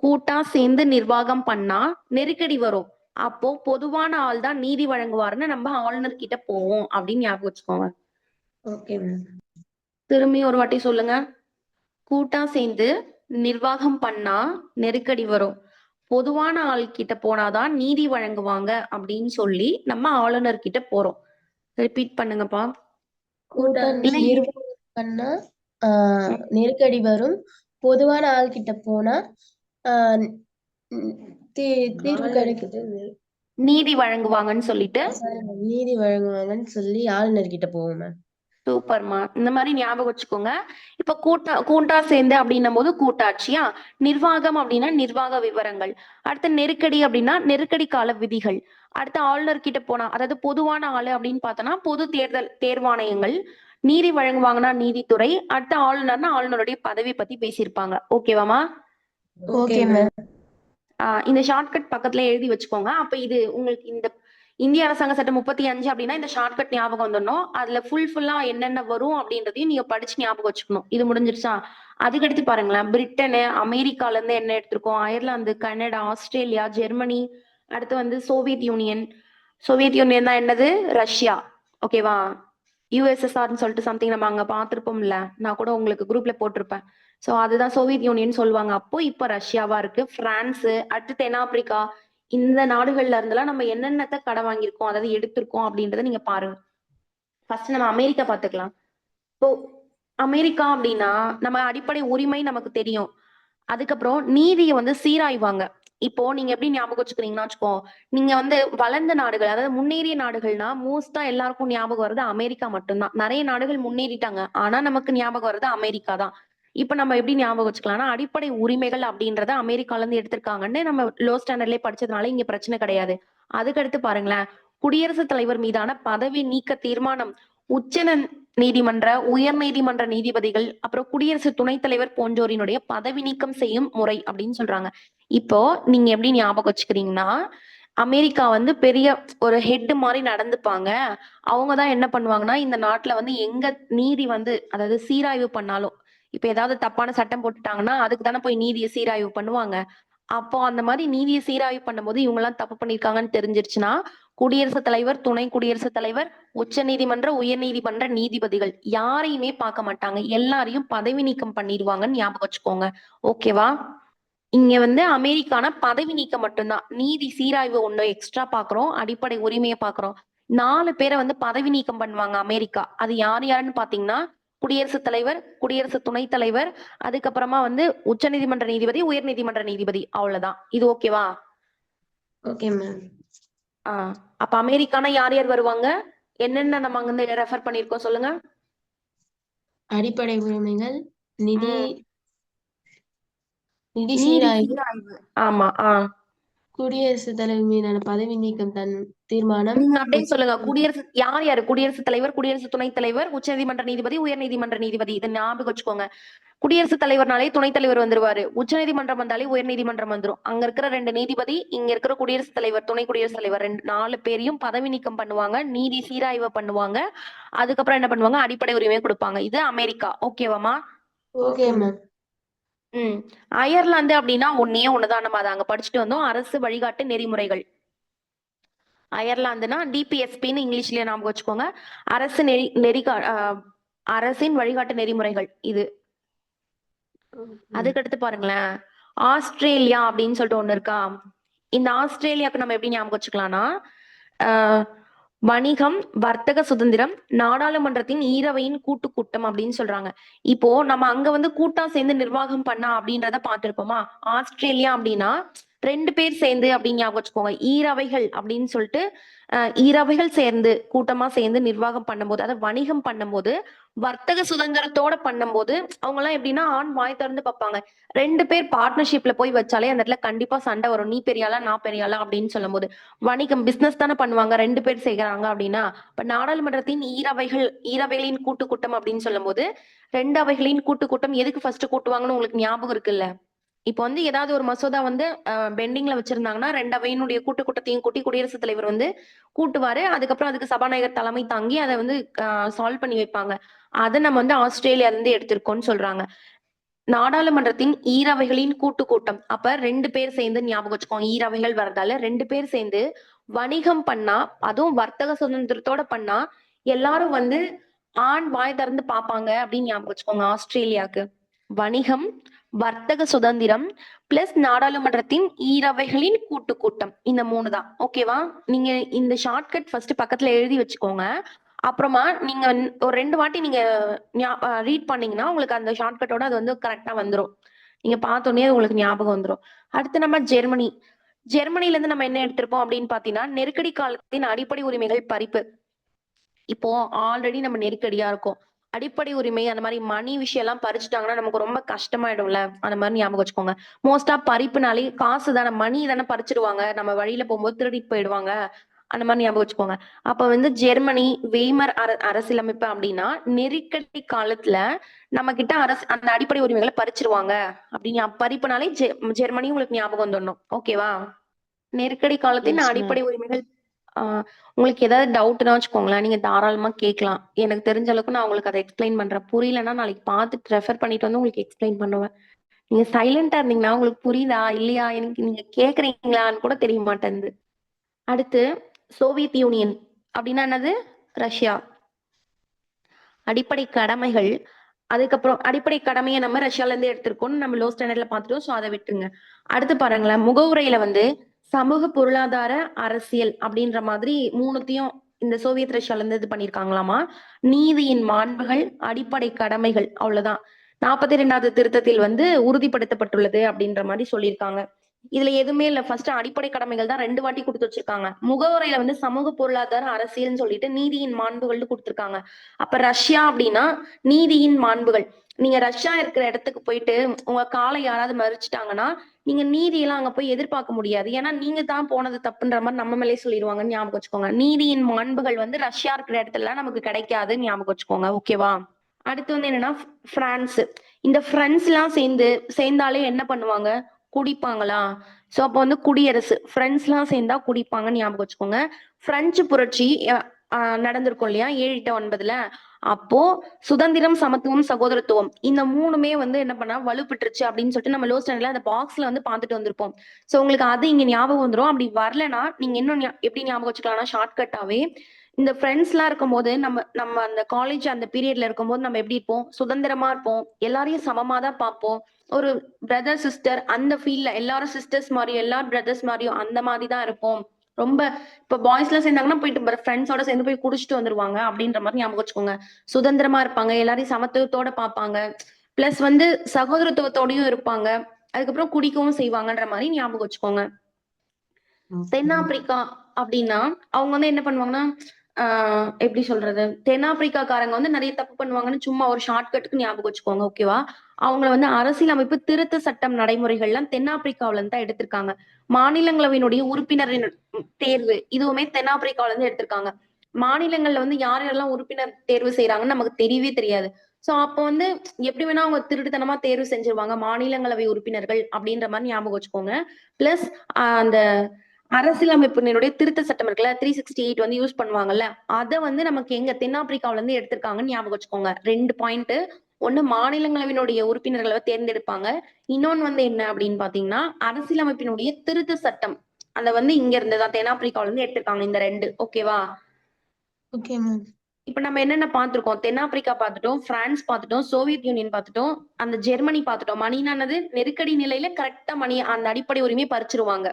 கூட்டா சேர்ந்து நிர்வாகம் பண்ணா நெருக்கடி வரும். அப்போ பொதுவான ஆள் தான் நீதி வழங்குவாருன்னு நம்ம ஆளுநர் கிட்ட போவோம் அப்படின்னு ஞாபகம் வச்சுக்கோங்க. Okay ma'am. திரும்பி ஒரு வாட்டி சொல்லுங்க. கூட்டா சேர்ந்து நிர்வாகம் பண்ணா நெருக்கடி வரும். பொதுவான ஆள் கிட்ட போனாதான் நீதி வழங்குவாங்க அப்படின்னு சொல்லி நம்ம ஆளுநர் கிட்ட போறோம். ரிப்பீட் பண்ணுங்கப்பா. நிர்வாகம் பண்ணா நெருக்கடி வரும். பொதுவான ஆள் கிட்ட போனா தீர்வு கிடைக்குது, நீதி வழங்குவாங்கன்னு சொல்லிட்டு நீதி வழங்குவாங்கன்னு சொல்லி ஆளுநர் கிட்ட போவோம் மேம். சூப்பர்மா. இந்த மாதிரி ஞாபகம் வச்சுக்கோங்க. இப்ப கூட்டா சேர்ந்து அப்படின்னும் போது கூட்டாட்சியா, நிர்வாகம் அப்படின்னா நிர்வாக விவரங்கள், அடுத்து நெருக்கடி அப்படின்னா நெருக்கடி கால விதிகள், அடுத்து ஆளுநர் கிட்ட போனா அதாவது பொதுவான ஆளு அப்படின்னு பார்த்தோம்னா பொது தேர்வாணையங்கள், நீதி வழங்குவாங்கன்னா நீதித்துறை, அடுத்த ஆளுநர்னா ஆளுநருடைய பதவி பத்தி பேசியிருப்பாங்க. ஓகேவாமா? Okay ma'am. இந்த ஷார்ட்கட் பக்கத்துல எழுதி வச்சுக்கோங்க. அப்ப இது உங்களுக்கு இந்த இந்திய அரசாங்க சட்டம் 35 அப்படின்னா இந்த ஷார்ட்கட் ஞாபகம் வந்துடணும். அதுல ஃபுல்லா என்னென்ன வரும் அப்படின்றதையும் நீங்க படிச்சு ஞாபகம் வச்சுக்கணும். இது முடிஞ்சிருச்சா? அதுக்கடுத்து பாருங்களேன், பிரிட்டனு, அமெரிக்கால இருந்து என்ன எடுத்திருக்கோம், அயர்லாந்து, கனடா, ஆஸ்திரேலியா, ஜெர்மனி, அடுத்து வந்து சோவியத் யூனியன். சோவியத் யூனியன் தான் என்னது, ரஷ்யா. ஓகேவா? யுஎஸ்எஸ்ஆர்னு சொல்லிட்டு சம்திங் நம்ம அங்க பார்த்திருப்போம்ல, நான் கூட உங்களுக்கு குரூப்ல போட்டிருப்பேன். சோ அதுதான் சோவியத் யூனியன் சொல்லுவாங்க. அப்போ இப்ப ரஷ்யாவா இருக்கு. பிரான்ஸ், அடுத்து தென்னாப்பிரிக்கா, இந்த நாடுகள்ல இருந்தெல்லாம் நம்ம என்னென்னத்த கடன் வாங்கியிருக்கோம், அதாவது எடுத்திருக்கோம் அப்படின்றத நீங்க பாருங்க. ஃபர்ஸ்ட் நம்ம அமெரிக்கா பாத்துக்கலாம். இப்போ அமெரிக்கா அப்படின்னா நம்ம அடிப்படை உரிமை நமக்கு தெரியும். அதுக்கப்புறம் நீதியை வந்து சீராய்வாங்க. இப்போ நீங்க எப்படி ஞாபகம் வச்சுக்கிறீங்கன்னா வச்சுக்கோ, நீங்க வந்து வளர்ந்த நாடுகள் அதாவது முன்னேறிய நாடுகள்னா மோஸ்டா எல்லாருக்கும் ஞாபகம் வருது அமெரிக்கா மட்டும்தான். நிறைய நாடுகள் முன்னேறிட்டாங்க, ஆனா நமக்கு ஞாபகம் வருது அமெரிக்கா தான். இப்ப நம்ம எப்படி ஞாபகம் வச்சுக்கலாம்னா, அடிப்படை உரிமைகள் அப்படின்றத அமெரிக்கால இருந்து எடுத்திருக்காங்கன்னு நம்ம லோ ஸ்டாண்டர்ட்லயே படிச்சதுனால இங்க பிரச்சனை கிடையாது. அதுக்கடுத்து பாருங்களேன், குடியரசுத் தலைவர் மீதான பதவி நீக்க தீர்மானம் உச்ச நீதிமன்ற, உயர் நீதிமன்ற நீதிபதிகள், அப்புறம் குடியரசு துணைத் தலைவர் போன்றோரினுடைய பதவி நீக்கம் செய்யும் முறை அப்படின்னு சொல்றாங்க. இப்போ நீங்க எப்படி ஞாபகம் வச்சுக்கிறீங்கன்னா, அமெரிக்கா வந்து பெரிய ஒரு ஹெட் மாதிரி நடந்துப்பாங்க. அவங்கதான் என்ன பண்ணுவாங்கன்னா, இந்த நாட்டுல வந்து எங்க நீதி வந்து அதாவது சீராய்வு பண்ணாலும், இப்ப ஏதாவது தப்பான சட்டம் போட்டுட்டாங்கன்னா அதுக்கு தானே போய் நீதியை சீராய்வு பண்ணுவாங்க. அப்போ அந்த மாதிரி நீதியை சீராய்வு பண்ணும்போது இவங்க எல்லாம் தப்பு பண்ணிருக்காங்கன்னு தெரிஞ்சிருச்சுன்னா, குடியரசுத் தலைவர், துணை குடியரசுத் தலைவர், உச்ச நீதிமன்ற, உயர் நீதிமன்ற நீதிபதிகள் யாரையுமே பார்க்க மாட்டாங்க. எல்லாரையும் பதவி நீக்கம் பண்ணிடுவாங்கன்னு ஞாபகம் வச்சுக்கோங்க. ஓகேவா? இங்க வந்து அமெரிக்கான பதவி நீக்கம் மட்டும்தான். நீதி சீராய்வு ஒண்ணு எக்ஸ்ட்ரா பாக்குறோம், அடிப்படை உரிமையை பாக்குறோம். 4 பேரை வந்து பதவி நீக்கம் பண்ணுவாங்க அமெரிக்கா. அது யார் யாருன்னு பாத்தீங்கன்னா, குடியரசுத் தலைவர், குடியரசு துணைத் தலைவர், அதுக்கப்புறமா வந்து உச்சநீதிமன்ற நீதிபதி, உயர்நீதிமன்ற நீதிபதி. அவ்வளவுதான். இது ஓகேவா? Okay ma'am. அப்ப அமெரிக்கானா யார் யார் வருவாங்க? என்னென்ன நம்ம அங்க இருந்து ரெஃபர் பண்ணிருக்கோம் சொல்லுங்க. அடிப்படை உரிமைகள், நிதி ம். நிதி நீதி சீராய்வு, சீராய்வு. ஆமா. குடியரசுத் தலைவர் மீதான பதவி நீக்கம் தீர்மானம், நீங்க அப்படியே சொல்லுங்க. உச்சநீதிமன்ற யார் யாரு? குடியரசுத் தலைவர், குடியரசு துணைத் தலைவர், உச்சநீதிமன்ற நீதிபதி, உயர்நீதிமன்ற நீதிபதி. இதை ஞாபகம் வச்சுக்கோங்க. குடியரசுத் தலைவர்னாலே துணைத் தலைவர் வந்துருவாரு. உச்சநீதிமன்றம் வந்தாலே உயர்நீதிமன்றம் வந்துரும். அங்க இருக்கிற 2 நீதிபதி, இங்க இருக்கிற குடியரசுத் தலைவர், துணை குடியரசுத் தலைவர் 4 பேரையும் பதவி நீக்கம் பண்ணுவாங்க. நீதி சீராய்வு பண்ணுவாங்க. அதுக்கப்புறம் என்ன பண்ணுவாங்க? அடிப்படை உரிமை கொடுப்பாங்க. இது அமெரிக்கா. ஓகேவாமா? Okay ma'am. அயர்லாந்து அப்படின்னா ஒன்னே ஒண்ணுதான். நம்ம அதை அங்க படிச்சுட்டு வந்தோம். அரசு வழிகாட்டு நெறிமுறைகள். அயர்லாந்துனா டிபிஎஸ்பின்னு இங்கிலீஷ்லயே ஞாபகம் வச்சுக்கோங்க. அரசு அரசின் வழிகாட்டு நெறிமுறைகள் இது. அதுக்கடுத்து பாருங்களேன், ஆஸ்திரேலியா அப்படின்னு சொல்லிட்டு ஒண்ணு இருக்கா. இந்த ஆஸ்திரேலியாவுக்கு நம்ம எப்படி ஞாபகம் வச்சுக்கலாம்னா, வணிகம், வர்த்தக சுதந்திரம், நாடாளுமன்றத்தின் ஈரவையின் கூட்டம் அப்படின்னு சொல்றாங்க. இப்போ நம்ம அங்க வந்து கூட்டா சேர்ந்து நிர்வாகம் பண்ணா அப்படின்றத பார்த்திருப்போமா. ஆஸ்திரேலியா அப்படின்னா 2 பேர் சேர்ந்து அப்படின்னு ஞாபகம் வச்சுக்கோங்க. ஈரவைகள் அப்படின்னு சொல்லிட்டு ஈரவைகள் சேர்ந்து கூட்டமா சேர்ந்து நிர்வாகம் பண்ணும்போது, அதாவது வணிகம் பண்ணும்போது, வர்த்தக சுதந்திரத்தோட பண்ணும்போது அவங்க எல்லாம் எப்படின்னா ஆண் வாய் திறந்து பார்ப்பாங்க. 2 பேர் பார்ட்னர்ஷிப்ல போய் வச்சாலே அந்த இடத்துல கண்டிப்பா சண்டை வரும். நீ பெரியாளா நான் பெரியாளா அப்படின்னு சொல்லும் போது, வணிகம் பிசினஸ் தானே பண்ணுவாங்க 2 பேர் செய்யறாங்க அப்படின்னா. இப்ப நாடாளுமன்றத்தின் ஈரவைகளின் கூட்டம் அப்படின்னு சொல்லும் போது, 2 அவைகளின் கூட்டம் எதுக்கு ஃபர்ஸ்ட் கூட்டுவாங்கன்னு உங்களுக்கு ஞாபகம் இருக்குல்ல. இப்போ வந்து ஏதாவது ஒரு மசோதா வந்து பெண்டிங்ல வச்சிருந்தாங்கன்னா 2 அவையினுடைய கூட்டத்தையும் கூட்டி குடியரசுத் தலைவர் வந்து கூட்டுவாரு. அதுக்கப்புறம் அதுக்கு சபாநாயகர் தலைமை தாங்கி அதை வந்து சால்வ் பண்ணி வைப்பாங்க. அதை நம்ம வந்து ஆஸ்திரேலியால இருந்து எடுத்திருக்கோம்னு சொல்றாங்க. நாடாளுமன்றத்தின் ஈரவைகளின் கூட்டம். அப்ப 2 பேர் சேர்ந்து ஞாபகம் வச்சுக்கோங்க. ஈரவைகள் வரதால 2 பேர் சேர்ந்து வணிகம் பண்ணா, அதுவும் வர்த்தக சுதந்திரத்தோட பண்ணா, எல்லாரும் வந்து ஆண் வாய் திறந்து பார்ப்பாங்க அப்படின்னு ஞாபகம் வச்சுக்கோங்க. ஆஸ்திரேலியாக்கு வணிகம், வர்த்தக சுதந்திரம் பிளஸ் நாடாளுமன்றத்தின் ஈரவைகளின் கூட்டம். இந்த 3 தான். ஓகேவா? நீங்க இந்த ஷார்ட்கட் ஃபர்ஸ்ட் பக்கத்துல எழுதி வச்சுக்கோங்க. அப்புறமா நீங்க ஒரு 2 வாட்டி நீங்க ரீட் பண்ணீங்கன்னா உங்களுக்கு அந்த ஷார்ட்கட்டோட அது வந்து கரெக்டா வந்துரும். நீங்க பார்த்தோன்னே உங்களுக்கு ஞாபகம் வந்துரும். அடுத்து நம்ம ஜெர்மனி. ஜெர்மனில இருந்து நம்ம என்ன எடுத்திருப்போம் அப்படின்னு பாத்தீங்கன்னா, நெருக்கடி காலத்தின் அடிப்படை உரிமைகள் பறிப்பு. இப்போ ஆல்ரெடி நம்ம நெருக்கடியா இருக்கோம். அடிப்படை உரிமை அந்த மாதிரி மணி விஷயம் எல்லாம் பறிச்சுட்டாங்கன்னா நமக்கு ரொம்ப கஷ்டமாயிடும்ல. அந்த மாதிரி ஞாபகம் வச்சுக்கோங்க. மோஸ்டா பறிப்புனாலே காசு தானே, மணி தானே பறிச்சிருவாங்க. நம்ம வழியில போகும்போது திருடிட்டு போயிடுவாங்க. அந்த மாதிரி ஞாபகம் வச்சுக்கோங்க. அப்ப வந்து ஜெர்மனி வெய்மர் அரசியலமைப்பு அப்படின்னா நெருக்கடி காலத்துல நம்ம கிட்ட அந்த அடிப்படை உரிமைகளை பறிச்சிருவாங்க அப்படின்னு பறிப்புனாலே ஜெர்மனி உங்களுக்கு ஞாபகம் வந்துடணும். ஓகேவா? நெருக்கடி காலத்தின் எஸ் மேம். அடிப்படை உரிமைகள். உங்களுக்கு ஏதாவது டவுட்னா வச்சுக்கோங்களேன், நீங்க தாராளமா கேட்கலாம். எனக்கு தெரிஞ்ச அளவுக்கு நான் உங்களுக்கு அதை எக்ஸ்பிளைன் பண்றேன். புரியலன்னா நாளைக்கு பார்த்துட்டு ரெஃபர் பண்ணிட்டு வந்து உங்களுக்கு எக்ஸ்பிளைன் பண்ணுவேன். நீங்க சைலண்டா இருந்தீங்கன்னா உங்களுக்கு புரியுதா இல்லையா, எனக்கு நீங்க கேக்குறீங்களான்னு கூட தெரிய மாட்டேங்குது. அடுத்து சோவியத் யூனியன் அப்படின்னா என்னது? ரஷ்யா. அடிப்படை கடமைகள். அதுக்கப்புறம் அடிப்படை கடமையை நம்ம ரஷ்யால இருந்து எடுத்திருக்கோம். நம்ம லோ ஸ்டாண்டர்ட்ல பார்த்துட்டோம். சோ அதை விட்டுருங்க. அடுத்து பாருங்களேன், முகவுரையில வந்து சமூக பொருளாதார அரசியல் அப்படின்ற மாதிரி 3த்தையும் இந்த சோவியத் ரஷ்யால இருந்து இது பண்ணிருக்காங்களாமா. நீதியின் மாண்புகள், அடிப்படை கடமைகள், அவ்வளவுதான். 42வது திருத்தத்தில் வந்து உறுதிப்படுத்தப்பட்டுள்ளது அப்படின்ற மாதிரி சொல்லியிருக்காங்க. இதுல எதுவுமே இல்ல. ஃபர்ஸ்ட் அடிப்படை கடமைகள் தான் 2 வாட்டி கொடுத்து வச்சிருக்காங்க. முகவுரையில வந்து சமூக பொருளாதார அரசியல்னு சொல்லிட்டு நீதியின் மாண்புகள்னு கொடுத்திருக்காங்க. அப்ப ரஷ்யா அப்படின்னா நீதியின் மாண்புகள். நீங்க ரஷ்யா இருக்கிற இடத்துக்கு போயிட்டு உங்க காலை யாராவது மறிச்சிட்டாங்கன்னா நீங்க நீதியெல்லாம் அங்க போய் எதிர்பார்க்க முடியாது. ஏன்னா நீங்க தான் போனது தப்புன்ற மாதிரி நம்ம மேலே சொல்லிடுவாங்கன்னு ஞாபகம் வச்சுக்கோங்க. நீதியின் மாண்புகள் வந்து ரஷ்யா இருக்கிற இடத்துல நமக்கு கிடைக்காதுன்னு ஞாபகம் வச்சுக்கோங்க. ஓகேவா? அடுத்து வந்து என்னன்னா பிரான்ஸ். இந்த பிரெண்ட்ஸ் எல்லாம் சேர்ந்தாலே என்ன பண்ணுவாங்க? குடிப்பாங்களா? சோ அப்ப வந்து குடியரசு. பிரெண்ட்ஸ் எல்லாம் சேர்ந்தா குடிப்பாங்கன்னு ஞாபகம் வச்சுக்கோங்க. பிரெஞ்சு புரட்சி நடந்திருக்கும் இல்லையா 7-9ல. அப்போ சுதந்திரம், சமத்துவம், சகோதரத்துவம் இந்த 3மே வந்து என்ன பண்ணா வலுப்பெற்றுச்சு அப்படின்னு சொல்லிட்டு நம்ம லோ ஸ்டாண்டர்ட்ல அந்த பாக்ஸ்ல வந்து பார்த்துட்டு வந்திருப்போம். சோ உங்களுக்கு அது இங்க ஞாபகம் வந்துரும். அப்படி வரலன்னா நீங்க இன்னும் எப்படி ஞாபகம் வச்சுக்கலாம்னா ஷார்ட்கட்டாவே இந்த ஃப்ரெண்ட்ஸ் எல்லாம் இருக்கும்போது நம்ம அந்த காலேஜ் அந்த பீரியட்ல இருக்கும்போது நம்ம எப்படி இருப்போம்? சுதந்திரமா இருப்போம். எல்லாரையும் சமமா தான் பார்ப்போம். ஒரு பிரதர் சிஸ்டர் அந்த ஃபீல்ட்ல எல்லாரும் சிஸ்டர்ஸ் மாதிரியும் எல்லாரும் பிரதர்ஸ் மாதிரியும் அந்த மாதிரி தான் இருப்போம். ரொம்ப இப்ப பாய்ஸ் எல்லாம் சேர்ந்தாங்கன்னா போயிட்டு ஃப்ரெண்ட்ஸோட சேர்ந்து போய் குடிச்சிட்டு வந்துருவாங்க அப்படின்ற மாதிரி ஞாபகம் வச்சுக்கோங்க. சுதந்திரமா இருப்பாங்க, எல்லாரையும் சமத்துவத்தோட பார்ப்பாங்க. பிளஸ் வந்து சகோதரத்துவத்தோடயும் இருப்பாங்க. அதுக்கப்புறம் குடிக்கவும் செய்வாங்கன்ற மாதிரி ஞாபகம் வச்சுக்கோங்க. Okay ma'am. தென்னாப்பிரிக்கா அப்படின்னா அவங்க வந்து என்ன பண்ணுவாங்கன்னா எப்படி சொல்றது, தென்னாப்பிரிக்காக்காரங்க வந்து நிறைய தப்பு பண்ணுவாங்கன்னு சும்மா ஒரு ஷார்ட்கட்டுக்கு ஞாபகம் வச்சுக்கோங்க. ஓகேவா? அவங்கள வந்து அரசியலமைப்பு திருத்த சட்டம் நடைமுறைகள்லாம் தென்னாப்பிரிக்காவுல இருந்து தான் எடுத்திருக்காங்க. மாநிலங்களவையினுடைய உறுப்பினரின் தேர்வு இதுவுமே தென்னாப்பிரிக்காவுல இருந்து எடுத்திருக்காங்க. மாநிலங்கள்ல வந்து யார் யாரெல்லாம் உறுப்பினர் தேர்வு செய்யறாங்கன்னு நமக்கு தெரியவே தெரியாது. சோ அப்போ வந்து எப்படி வேணா அவங்க திருட்டுத்தனமா தேர்வு செஞ்சிருவாங்க மாநிலங்களவை உறுப்பினர்கள் அப்படின்ற மாதிரி ஞாபகம் வச்சுக்கோங்க. பிளஸ் அந்த அரசியலமைப்பினுடைய திருத்த சட்டம் இருக்குல்ல 368 வந்து யூஸ் பண்ணுவாங்கல்ல, அத வந்து நமக்கு எங்க தென்னாப்பிரிக்காவுல இருந்து எடுத்திருக்காங்கன்னு ஞாபகம் வச்சுக்கோங்க. 2 பாயிண்ட். ஒண்ணு மாநிலங்களவையினுடைய உறுப்பினர்களை தேர்ந்தெடுப்பாங்க. இன்னொன்னு வந்து என்ன அப்படின்னு பாத்தீங்கன்னா, அரசியலமைப்பினுடைய திருத்த சட்டம். அத வந்து இங்க இருந்து தான் தென்னாப்பிரிக்காவுல இருந்து எடுத்திருக்காங்க இந்த 2. ஓகேவா? Okay ma'am. இப்ப நம்ம என்னென்ன பார்த்திருக்கோம்? தென்னாப்பிரிக்கா பார்த்துட்டோம், பிரான்ஸ் பார்த்துட்டோம், சோவியத் யூனியன் பார்த்துட்டோம், அந்த ஜெர்மனி பார்த்துட்டோம். மணினானது நெருக்கடி நிலையில கரெக்ட்டா மணி அந்த அடிப்படை உரிமையை பறிச்சிருவாங்க.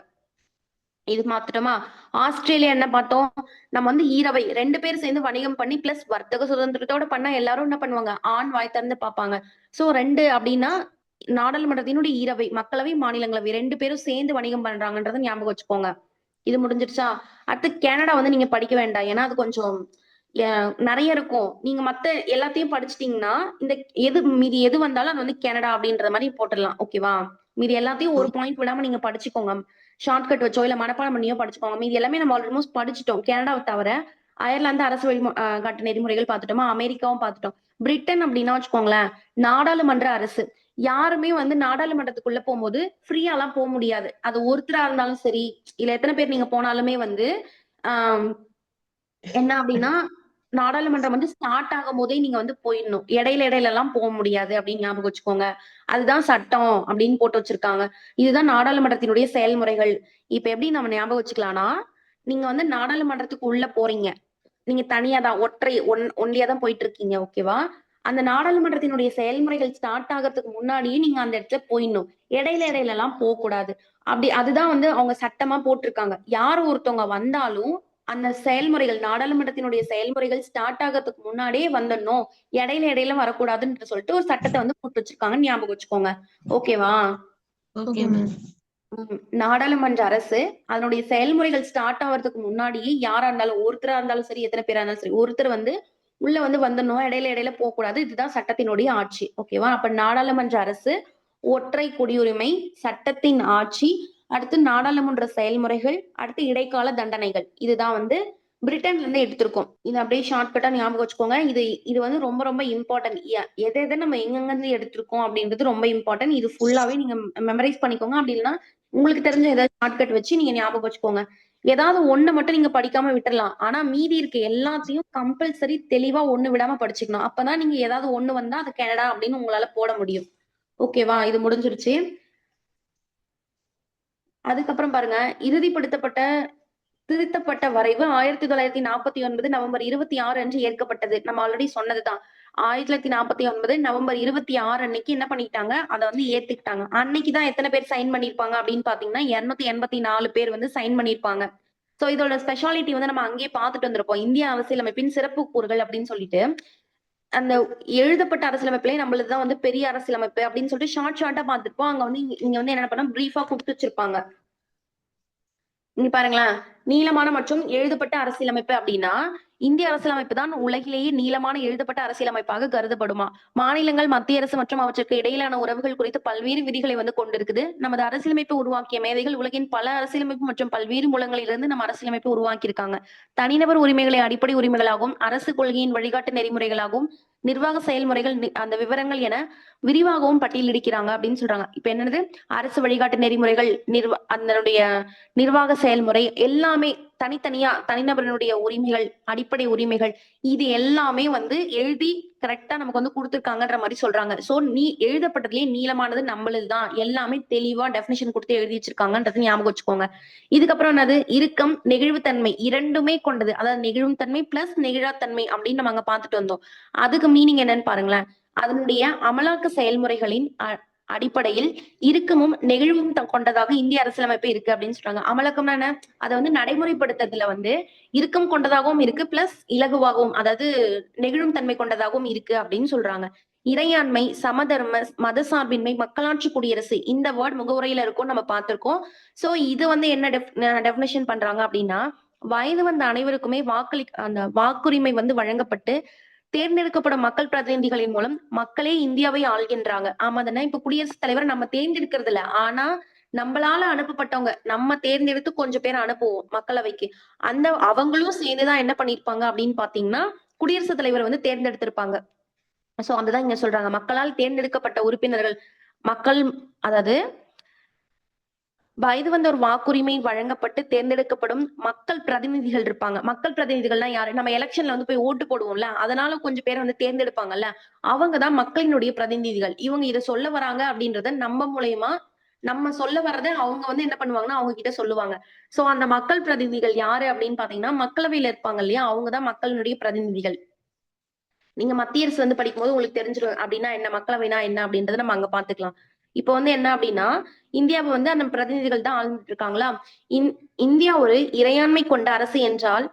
இது பார்த்துட்டோமா? ஆஸ்திரேலியா என்ன பார்த்தோம்? நம்ம வந்து ஈரவை 2 பேர் சேர்ந்து வணிகம் பண்ணி பிளஸ் வர்த்தக சுதந்திரத்தோட பண்ணா எல்லாரும் என்ன பண்ணுவாங்க? ஆண் வாய் திறந்து பார்ப்பாங்க. சோ 2 அப்படின்னா நாடாளுமன்றத்தினுடைய ஈரவை, மக்களவை, மாநிலங்களவை 2 பேரும் சேர்ந்து வணிகம் பண்றாங்கன்றத ஞாபகம் வச்சுக்கோங்க. இது முடிஞ்சிருச்சா? அடுத்து கனடா வந்து நீங்க படிக்க வேண்டாம். ஏன்னா அது கொஞ்சம் நெறைய இருக்கும். நீங்க மத்த எல்லாத்தையும் படிச்சுட்டீங்கன்னா, இந்த மீதி எது வந்தாலும் அது வந்து கனடா அப்படின்ற மாரி போட்டுடலாம். ஓகேவா? மீதி எல்லாத்தையும் ஒரு பாயிண்ட் விடாம நீங்க படிச்சுக்கோங்க. ஷார்ட்கட் வச்சோ, இல்ல மனப்பாடம் பண்ணியோ படிச்சுக்கோங்க. மீதி எல்லாமே நம்ம ஆல்மோஸ்ட் படிச்சுட்டோம். கனடாவ தவிர, அயர்லாந்து அரசு வழி காட்டு நெறிமுறைகள் பார்த்துட்டோமா? அமெரிக்காவும் பார்த்துட்டோம். பிரிட்டன் அப்படின்னா வச்சுக்கோங்களேன், நாடாளுமன்ற அரசு. யாருமே வந்து நாடாளுமன்றத்துக்குள்ள போம்போது ஃப்ரீயாலாம் முடியாது. அது ஒருத்தரா இருந்தாலும் சரி, இல்ல எத்தன பேர் நீங்க போனாலுமே வந்து, ஆ என்ன அப்படின்னா, நாடாளுமன்றம் வந்து ஸ்டார்ட் ஆகும்போதே நீங்க வந்து போயிடணும். இடையில இடையிலலாம் முடியாது அப்படின்னு ஞாபகம் வச்சுக்கோங்க. அதுதான் சட்டம் அப்படின்னு போட்டு வச்சிருக்காங்க. இதுதான் நாடாளுமன்றத்தினுடைய செயல்முறைகள். இப்ப எப்படி நம்ம ஞாபகம் வச்சுக்கலாம்னா, நீங்க வந்து நாடாளுமன்றத்துக்கு உள்ள போறீங்க. நீங்க தனியா தான் ஒன்லியா தான் போயிட்டு இருக்கீங்க. ஓகேவா? அந்த நாடாளுமன்றத்தினுடைய செயல்முறைகள் ஸ்டார்ட் ஆகறதுக்கு முன்னாடியே நீங்க அந்த இடத்துல போயிடணும். இடையில இடையிலலாம் போக்கூடாது. அப்படி அதுதான் வந்து அவங்க சட்டமா போட்டிருக்காங்க. யார் ஒருத்தவங்க வந்தாலும் அந்த செயல்முறைகள் நாடாளுமன்றத்தினுடைய செயல்முறைகள் ஸ்டார்ட் ஆகறதுக்கு முன்னாடியே வந்துடணும். இடையில இடையில வரக்கூடாதுன்னு சொல்லிட்டு ஒரு சட்டத்தை வந்து போட்டு வச்சிருக்காங்கன்னு ஞாபகம் வச்சுக்கோங்க. ஓகேவா? Okay ma'am. நாடாளுமன்ற அரசு அதனுடைய செயல்முறைகள் ஸ்டார்ட் ஆவறதுக்கு முன்னாடியே யாரா இருந்தாலும் ஒருத்தரா இருந்தாலும் சரி, எத்தனை பேரா இருந்தாலும் சரி, ஒருத்தர் வந்து உள்ள வந்து வந்துடணும். இடையில இடையில போகக்கூடாது. இதுதான் சட்டத்தினுடைய ஆட்சி. ஓகேவா? அப்ப நாடாளுமன்ற அரசு, ஒற்றை குடியுரிமை, சட்டத்தின் ஆட்சி, அடுத்து நாடாளுமன்ற செயல்முறைகள், அடுத்து இடைக்கால தண்டனைகள். இதுதான் வந்து பிரிட்டன்ல இருந்து எடுத்திருக்கோம். இது அப்படியே ஷார்ட்கட்டா ஞாபகம் வச்சுக்கோங்க. இது இது வந்து ரொம்ப ரொம்ப இம்பார்ட்டன்ட். எதை எதை நம்ம எங்கெங்க இருந்து எடுத்திருக்கோம் அப்படின்றது ரொம்ப இம்பார்ட்டன்ட். இது ஃபுல்லாவே நீங்க மெமரைஸ் பண்ணிக்கோங்க. அப்படி இல்லைன்னா உங்களுக்கு தெரிஞ்ச ஏதாவது ஷார்ட்கட் வச்சு நீங்க ஞாபகம் வச்சுக்கோங்க. ஏதாவது ஒண்ணு மட்டும் நீங்க படிக்காம விட்டுறலாம். ஆனா மீதி இருக்க எல்லாத்தையும் கம்பல்சரி தெளிவா ஒண்ணு விடாம படிச்சுக்கணும். அப்பதான் நீங்க ஏதாவது ஒண்ணு வந்தா அது கனடா அப்படின்னு உங்களால போட முடியும். ஓகேவா? இது முடிஞ்சிருச்சு. அதுக்கப்புறம் பாருங்க, இறுதிப்படுத்தப்பட்ட திருத்தப்பட்ட வரைவு 1949 நவம்பர் 26 அன்று ஏற்கப்பட்டது. நம்ம ஆல்ரெடி சொன்னதுதான். 1949 நவம்பர் 26 அன்னைக்கு என்ன பண்ணிட்டாங்க? அத வந்து ஏத்துக்கிட்டாங்க. அன்னைக்கு தான் எத்தன பேர் சைன் பண்ணியிருப்பாங்க அப்படின்னு பார்த்தீங்கன்னா, 284 பேர் வந்து சைன் பண்ணியிருப்பாங்க. சோ இதோட ஸ்பெஷாலிட்டி வந்து நம்ம அங்கேயே பார்த்துட்டு வந்திருப்போம். இந்திய அரசியலமைப்பின் சிறப்பு கூறுகள் அப்படின்னு சொல்லிட்டு. அந்த எழுதப்பட்ட அரசியலமைப்பிலேயே நம்மளது தான் வந்து பெரிய அரசியலமைப்பு அப்படின்னு சொல்லிட்டு ஷார்ட்டா பார்த்திருப்போம். அங்க வந்து இங்க வந்து என்ன பண்ணா பிரீஃபா குடுத்து வச்சிருப்பாங்க. இங்க பாருங்களேன். நீளமான மற்றும் எழுதப்பட்ட அரசியலமைப்பு அப்படின்னா, இந்திய அரசியலமைப்பு தான் உலகிலேயே நீளமான எழுதப்பட்ட அரசியலமைப்பாக கருதப்படுமா. மாநிலங்கள், மத்திய அரசு மற்றும் அவற்றுக்கு இடையிலான உறவுகள் குறித்து பல்வேறு விதிகளை வந்து கொண்டிருக்குது. நமது அரசியலமைப்பை உருவாக்கிய மேதைகள் உலகின் பல அரசியலமைப்பு மற்றும் பல்வேறு மூலங்களிலிருந்து நம்ம அரசியலமைப்பை உருவாக்கியிருக்காங்க. தனிநபர் உரிமைகளை அடிப்படை உரிமைகளாகவும், அரசு கொள்கையின் வழிகாட்டு நெறிமுறைகளாகவும், நிர்வாக செயல்முறைகள் அந்த விவரங்கள் என விரிவாகவும் பட்டியலிடுகிறாங்க அப்படின்னு சொல்றாங்க. இப்ப என்னது? அரசு வழிகாட்டு நெறிமுறைகள், அதனுடைய நிர்வாக செயல்முறை எல்லாமே தனித்தனியா தனிநபரினுடைய உரிமைகள், அடிப்படை உரிமைகள் இது எல்லாமே வந்து எழுதி கரெக்ட்டா நமக்கு வந்து குடுத்துருக்காங்கன்ற மாரி சொல்றாங்க. சோ எழுதப்பட்டதிலேயே நீளமானது நம்மளுதுதான். எல்லாமே தெளிவா டெஃபினிஷன் குடுத்து எழுதி வச்சிருக்காங்கன்றது ஞாபகம் வச்சுக்கோங்க. இதுக்கப்புறம் என்னது? இறுக்கம், நெகிழ்வுத்தன்மை 2மே கொண்டது. அதாவது நெகிழும் தன்மை பிளஸ் நெகிழாத்தன்மை அப்படின்னு நம்ம அங்க பார்த்துட்டு வந்தோம். அதுக்கு மீனிங் என்னன்னு பாருங்களேன். அதனுடைய அமலாக்க செயல்முறைகளின் அடிப்படையில் இறுக்கமும் நெகிழ்வும் கொண்டதாக இந்திய அரசியலமைப்பு இருக்கு அப்படின்னு சொல்றாங்க. அமலாக்கம்னா என்ன? அதை வந்து நடைமுறைப்படுத்துறதுல வந்து இறுக்கம் கொண்டதாகவும் இருக்கு, பிளஸ் இலகுவாகவும், அதாவது நெகிழும் தன்மை கொண்டதாகவும் இருக்கு அப்படின்னு சொல்றாங்க. இறையாண்மை, சமதர்ம, மதசார்பின்மை, மக்களாட்சி குடியரசு, இந்த வேர்ட் முகவுரையில இருக்கும், நம்ம பார்த்திருக்கோம். சோ இது வந்து என்ன டெபினேஷன் பண்றாங்க அப்படின்னா, வயது வந்த அனைவருக்குமே அந்த வாக்குரிமை வந்து வழங்கப்பட்டு தேர்ந்தெடுக்கப்படும் மக்கள் பிரதிநிதிகளின் மூலம் மக்களே இந்தியாவை ஆள்கின்றாங்க. ஆமா தானே? இப்ப குடியரசுத் தலைவரை நம்ம தேர்ந்தெடுக்கிறது இல்ல. ஆனா நம்மளால அனுப்பப்பட்டவங்க, நம்ம தேர்ந்தெடுத்து கொஞ்சம் பேர் அனுப்புவோம் மக்களவைக்கு. அந்த அவங்களும் சேர்ந்துதான் என்ன பண்ணிருப்பாங்க அப்படின்னு பாத்தீங்கன்னா, குடியரசுத் தலைவரை வந்து தேர்ந்தெடுத்திருப்பாங்க. சோ அதுதான் இங்க சொல்றாங்க. மக்களால் தேர்ந்தெடுக்கப்பட்ட உறுப்பினர்கள், மக்கள், அதாவது வயது வந்த ஒரு வாக்குரிமை வழங்கப்பட்டு தேர்ந்தெடுக்கப்படும் மக்கள் பிரதிநிதிகள் இருப்பாங்க. மக்கள் பிரதிநிதிகள்னா யாரு? நம்ம எலெக்ஷன்ல வந்து போய் ஓட்டு போடுவோம்ல, அதனால கொஞ்சம் பேரை வந்து தேர்ந்தெடுப்பாங்கல்ல, அவங்கதான் மக்களினுடைய பிரதிநிதிகள். இவங்க இதை சொல்ல வராங்க அப்படின்றத நம்ம மூலியமா, நம்ம சொல்ல வர்றத அவங்க வந்து என்ன பண்ணுவாங்கன்னா அவங்க கிட்ட சொல்லுவாங்க. சோ அந்த மக்கள் பிரதிநிதிகள் யாரு அப்படின்னு பாத்தீங்கன்னா, மக்களவையில இருப்பாங்க இல்லையா, அவங்கதான் மக்களினுடைய பிரதிநிதிகள். நீங்க மத்திய அரசு வந்து படிக்கும்போது உங்களுக்கு தெரிஞ்சிடும் அப்படின்னா என்ன, மக்களவைனா என்ன அப்படின்றத நம்ம அங்க பாத்துக்கலாம். இப்ப வந்து என்ன அப்படின்னா, இந்தியாவை வந்து அந்த பிரதிநிதிகள் தான் ஆளுந்துட்டு இருக்காங்களா. இந்தியா ஒரு இறையாண்மை கொண்ட அரசு என்றால்